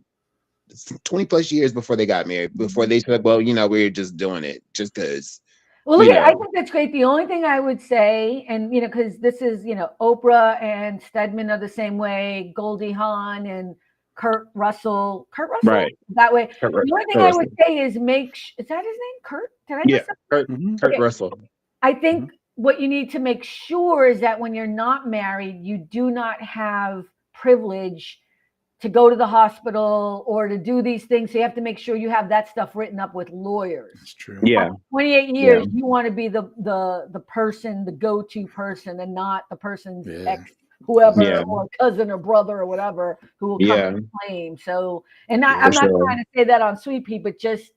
20 plus years before they got married. Before they said, well, we're just doing it just because. Well, look, I think that's great. The only thing I would say, and because this is, Oprah and Stedman are the same way, Goldie Hawn and Kurt Russell, right? That way. Kurt the only thing I would say is is that his name? Kurt? Did I mess up? Kurt Russell. I think what you need to make sure is that when you're not married, you do not have privilege to go to the hospital or to do these things. So you have to make sure you have that stuff written up with lawyers. That's true. Yeah. 28 years, you want to be the person, the go-to person, and not the person's ex, whoever, or cousin or brother or whatever who will come and claim. So, and I'm not trying to say that on Sweet Pea, but just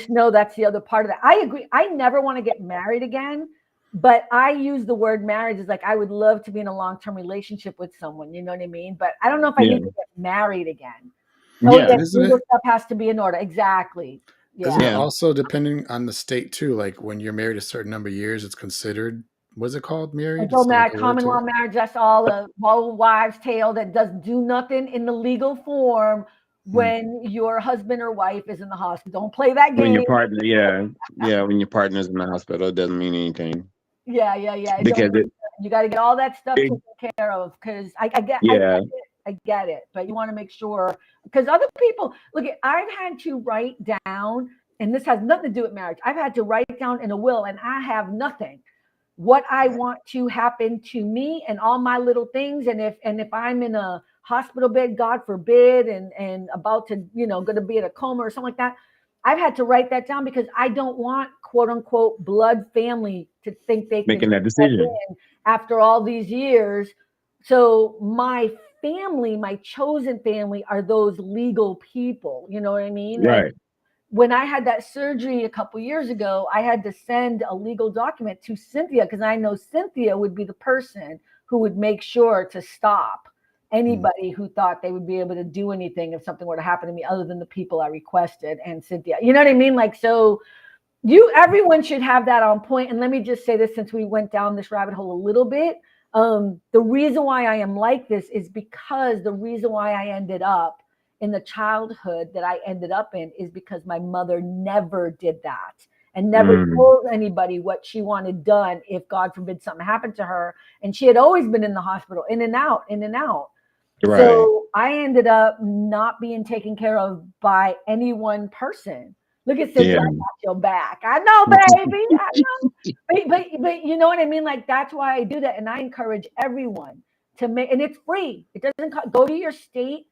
know that's the other part of that. I agree. I never want to get married again. But I use the word marriage as like, I would love to be in a long-term relationship with someone, you know what I mean? But I don't know if I need to get married again. Legal stuff has to be in order. Exactly. Yeah. Also, depending on the state too, like when you're married a certain number of years, it's considered, what's it called? Married? Common law marriage, that's all the wives' tale that doesn't do nothing in the legal form when your husband or wife is in the hospital. Don't play that game. When your partner, when your partner's in the hospital, it doesn't mean anything. Yeah. Because you got to get all that stuff taken care of. Because I get it, but you want to make sure, because other people look. I've had to write down, and this has nothing to do with marriage. I've had to write down in a will, and I have nothing. What I want to happen to me and all my little things, and if I'm in a hospital bed, God forbid, and about to going to be in a coma or something like that. I've had to write that down because I don't want quote unquote blood family to think they making that decision after all these years. So my family, my chosen family, are those legal people. You know what I mean? Right. And when I had that surgery a couple years ago, I had to send a legal document to Cynthia because I know Cynthia would be the person who would make sure to stop anybody who thought they would be able to do anything if something were to happen to me other than the people I requested and Cynthia. You know what I mean? Like, so everyone should have that on point. And let me just say this, since we went down this rabbit hole a little bit, the reason why I am like this is because the reason why I ended up in the childhood that I ended up in is because my mother never did that and never told anybody what she wanted done if God forbid something happened to her. And she had always been in the hospital, in and out. Right. So I ended up not being taken care of by any one person. Look at Cynthia, I got your back. I know, baby. I know. But you know what I mean? Like, that's why I do that. And I encourage everyone to make, and it's free. It doesn't go to your state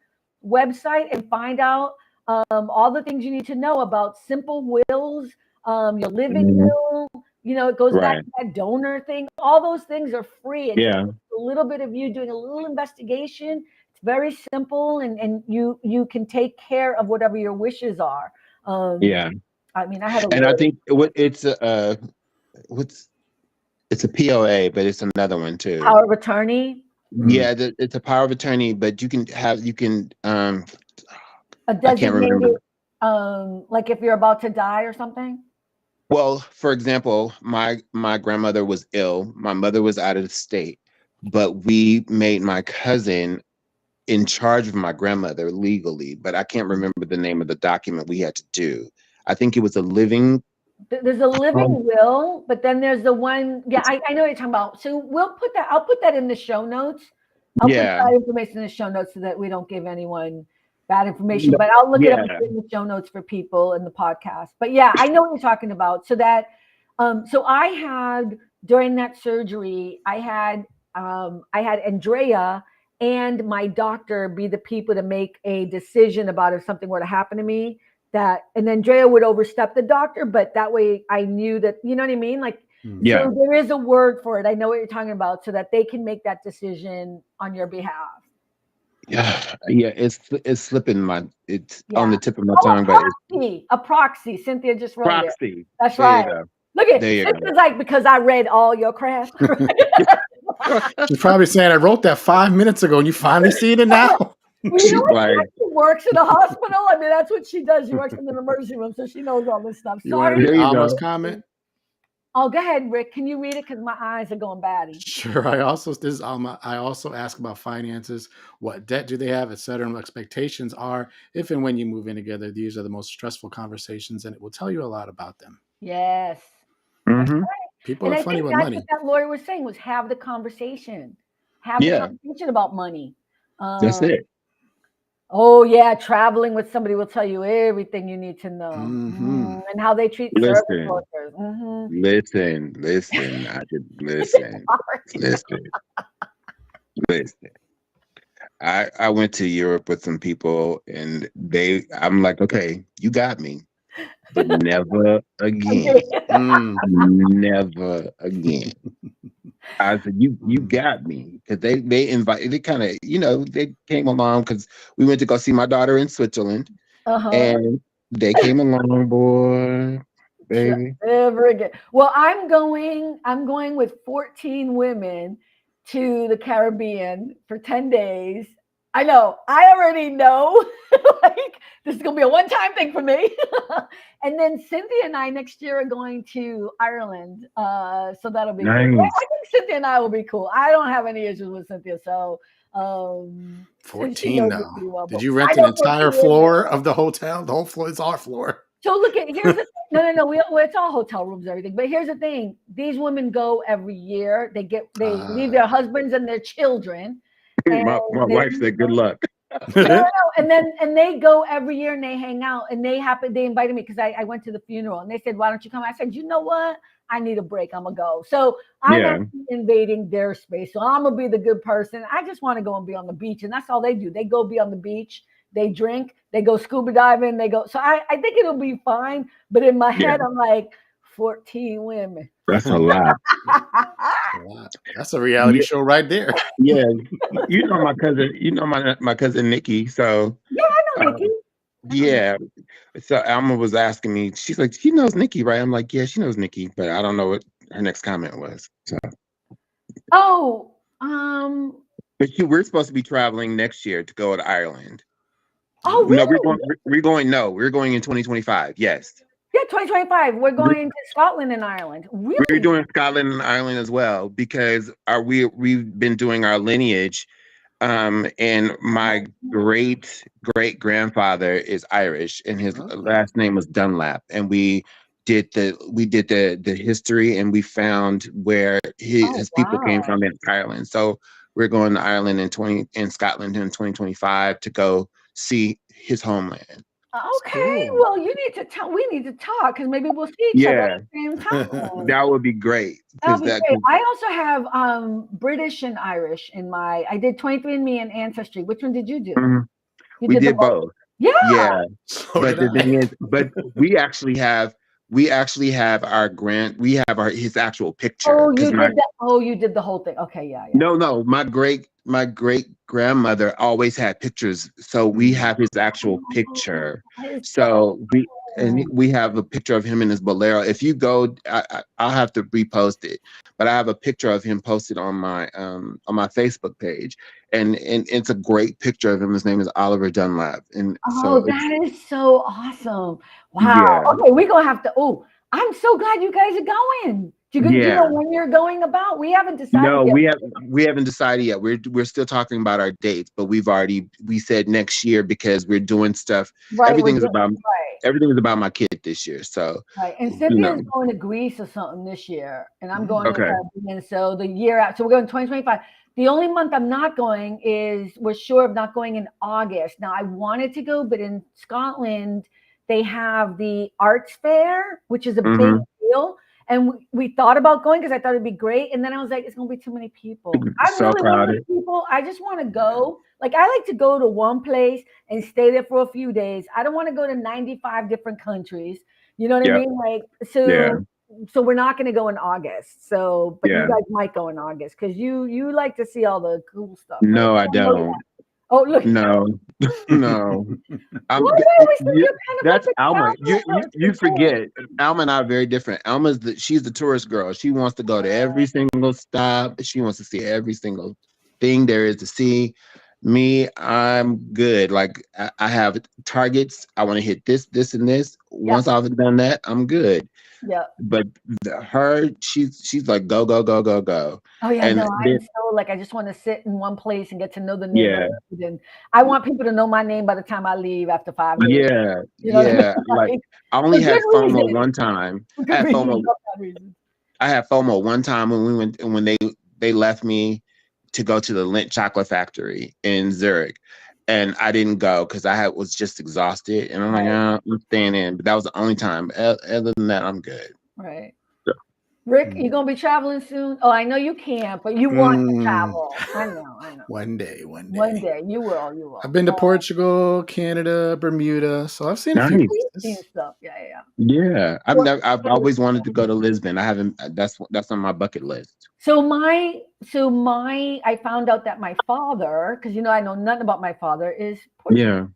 website and find out all the things you need to know about simple wills, your living will. It goes back to that donor thing. All those things are free. And just a little bit of you doing a little investigation. It's very simple, and you can take care of whatever your wishes are. I mean, I think it's a POA, but it's another one too. Power of attorney. Yeah, it's a power of attorney, but you can a designated, like if you're about to die or something. Well, for example, my grandmother was ill. My mother was out of the state, but we made my cousin in charge of my grandmother legally, but I can't remember the name of the document we had to do. I think it was a living. There's a living will, but then there's the one. Yeah, I know what you're talking about. So I'll put that in the show notes. I'll put that information in the show notes so that we don't give anyone bad information, but I'll look it up in the show notes for people in the podcast. But yeah, I know what you're talking about. So that, so I had, during that surgery, I had Andrea and my doctor be the people to make a decision about if something were to happen to me, and Andrea would overstep the doctor, but that way I knew that, you know what I mean? Like, so there is a word for it. I know what you're talking about, so that they can make that decision on your behalf. It's slipping it's on the tip of my tongue, a proxy. Cynthia just wrote it. That's there right. Look at Cynthia's like, because I read all your crap. She's probably saying, I wrote that 5 minutes ago and you finally see it now. Well, you know what? She works in a hospital. I mean, that's what she does. She works in an emergency room, so she knows all this stuff. You want to read Alma's comment? Oh, go ahead, Rick. Can you read it? Because my eyes are going batty. Sure. I also this is Alma. I also ask about finances. What debt do they have, etc. And what expectations are if and when you move in together. These are the most stressful conversations, and it will tell you a lot about them. Yes. Mm-hmm. People And are I funny think with that's money. what that lawyer was saying, was have the conversation. Have the Yeah, conversation about money. that's it. Oh, yeah, traveling with somebody will tell you everything you need to know. Hmm. And how they treat service Listen, workers. listen. I could listen, listen. I went to Europe with some people, and I'm like, okay, you got me, but never again, Mm. never again. I said, you got me, because they kind of, they came along because we went to go see my daughter in Switzerland, and they came along, boy, baby. Never again. Well, I'm going with 14 women to the Caribbean for 10 days. I know. I already know. Like, this is gonna be a one-time thing for me. And then Cynthia and I next year are going to Ireland. So that'll be cool. I Nice. think Cynthia and I will be cool. I don't have any issues with Cynthia. So and she 14 knows me now. pretty well. Did But you I rent an know 14 entire women. floor of the hotel? The whole floor is our floor. So look at here's the no. It's all hotel rooms, everything. But here's the thing: these women go every year. They leave their husbands and their children, and My wife said, good luck. no, and they go every year and they hang out and they invited me because I went to the funeral and they said, why don't you come? I said, you know what? I need a break. I'm gonna go. So I'm not invading their space. So I'm gonna be the good person. I just want to go and be on the beach, and that's all they do. They go be on the beach. They drink. They go scuba diving. They go. So I think it'll be fine. But in my head, I'm like 14 women. That's a lot. That's a reality show right there. Yeah, my cousin. My cousin Nikki. So yeah, I know Nikki. Yeah. So Alma was asking me, she's like, she knows Nikki, right? I'm like, yeah, she knows Nikki, but I don't know what her next comment was. So. Oh, But we're supposed to be traveling next year to go to Ireland. Oh, really? No, we're going in 2025. Yes. Yeah, 2025. We're going to Scotland and Ireland. Really? We're doing Scotland and Ireland as well because we've been doing our lineage. And my great grandfather is Irish, and his last name was Dunlap. And we did the history, and we found where his people came from in Ireland. So we're going to Ireland in Scotland in 2025 to go see his homeland. Okay, cool. Well, we need to talk because maybe we'll see each other at the same time. That would be great. That'll be great. I also have British and Irish in my. I did 23andMe and Ancestry. Which one did you do? Mm-hmm. We did both. Yeah. But the thing is, we actually have his actual picture. Oh, you did the whole thing. Okay, yeah. No, my great grandmother always had pictures, so we have his actual picture. So we have a picture of him in his bolero. If you go, I'll have to repost it, but I have a picture of him posted on my Facebook page, and it's a great picture of him. His name is Oliver Dunlap, and that is so awesome! Wow. Yeah. Okay, we're gonna have to. Oh, I'm so glad you guys are going. Do you know when you're going about? We haven't decided yet. No, we haven't decided yet. We're still talking about our dates, but we said next year because we're doing stuff. Right. Everything is about my kid this year. So and Cynthia's going to Greece or something this year, and I'm going to the Caribbean. So the year out, so we're going 2025. The only month I'm not going we're sure of not going in August. Now I wanted to go, but in Scotland they have the arts fair, which is a big deal. And we thought about going because I thought it'd be great. And then I was like, it's going to be too many people. I'm really one of those people. I just want to go. Like, I like to go to one place and stay there for a few days. I don't want to go to 95 different countries. You know what I mean? Like, so we're not going to go in August. So, but you guys might go in August because you like to see all the cool stuff. No, I don't. Oh, look. No. That's Alma. You forget. Alma and I are very different. She's the tourist girl. She wants to go to every single stop. She wants to see every single thing there is to see. Me, I'm good. Like I have targets. I want to hit this, this, and this. Once I've done that, I'm good. Yeah. But she's like go, go, go, go, go. Oh yeah, And no, then, I'm so like I just want to sit in one place and get to know the yeah, neighborhood, and I want people to know my name by the time I leave after 5 days. yeah, You know what I mean? yeah. Like I For only good had FOMO reason. one time. For I good had reason. FOMO. Not bad reason. I had FOMO one time when we went when they left me to go to the Lindt chocolate factory in Zurich. And I didn't go because was just exhausted. And I'm like, Right. I'm staying in. But that was the only time. Other than that, I'm good. Right. So, Rick, you gonna be traveling soon? Oh, I know you can't, but you want to Mm. travel. I know. One day. One day, you will. I've been to Portugal, Canada, Bermuda, so I've seen a few nice. Seen places. stuff. Yeah. Yeah. I've always wanted to go to Lisbon. I haven't. That's on my bucket list. So I found out that my father, because I know nothing about my father, is Portuguese. Yeah.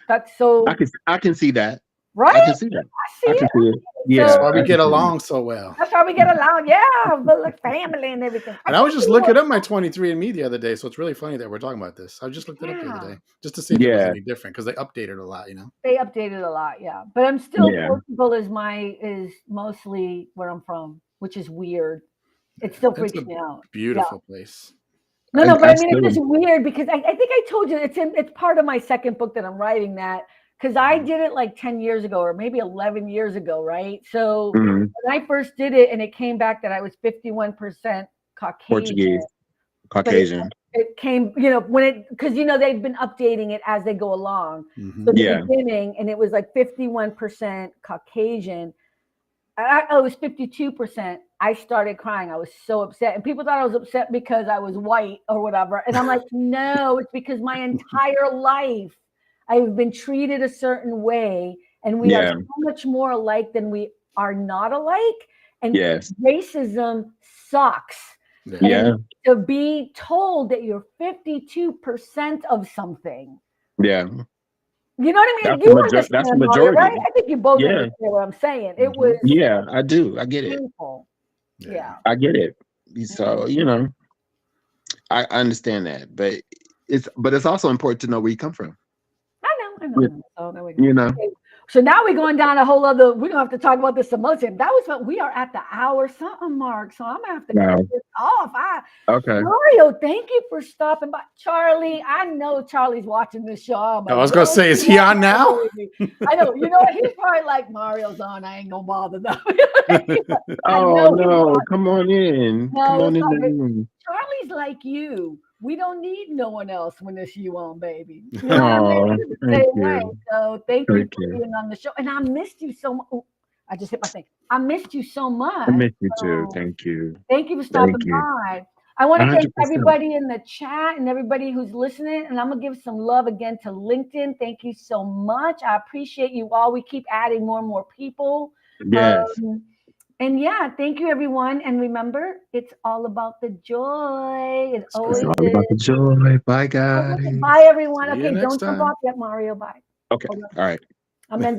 That's so I can see that. right. I can see that. I I can it. see it. Yeah. That's why we I get can see it. along so well. That's how we get along. Yeah, but like family and everything. And I was just looking up my 23andMe the other day, so it's really funny that we're talking about this. I just looked it up the other Yeah. day just to see if it was Yeah. any different because they updated a lot, They updated a lot, yeah. But I'm still Yeah. Portugal is mostly where I'm from, which is weird. It still freaks me out. Beautiful place. No, but I mean, Absolutely. it's just weird because I think I told you it's part of my second book that I'm writing, that because I did it like 10 years ago or maybe 11 years ago, right? So Mhm. when I first did it and it came back that I was 51% Caucasian. Portuguese, Caucasian. It came, because they've been updating it as they go along. Mhm. So the Yeah. beginning, and it was like 51% Caucasian. I was 52%. I started crying. I was so upset. And people thought I was upset because I was white or whatever. And I'm like, no, it's because my entire life I've been treated a certain way. And we are Yeah. so much more alike than we are not alike. And Yes. racism sucks. Yeah. And to be told that you're 52% of something. Yeah. You know what I mean? That's the Mario, majority. right? I think you both Yeah. understand what I'm saying. It was Yeah, I do. I get it. painful. Yeah. I get it. So, I understand that. But it's also important to know where you come from. I know. So there we go. You know. Okay. So now we're going down a whole other. We're gonna have to talk about this some more. That was what we are at the hour something mark. So I'm gonna have to cut this off. Okay. Mario, thank you for stopping by. Charlie, I know Charlie's watching this show. I was gonna say, is he on now? I know. You know what? He's probably like, Mario's on. I ain't gonna bother them. Oh no! Come on in. No, Come on it's in not the good. room. Charlie's like you. We don't need no one else when it's you on, baby. You Oh, know what I mean? thank Same way. you. So thank you Thank for you. being on the show. And I missed you so much. I just hit my thing. I missed you so much. I miss you too. So Thank you. thank you for stopping Thank you. by. I want to thank 100%. everybody in the chat and everybody who's listening. And I'm going to give some love again to LinkedIn. Thank you so much. I appreciate you all. We keep adding more and more people. Yes. And yeah, thank you, everyone. And remember, it's all about the joy. It always It's all about the joy. Bye, guys. Bye, everyone. See you Okay, next don't jump time. off yet, Mario. Bye. Okay. All right. I'm ending.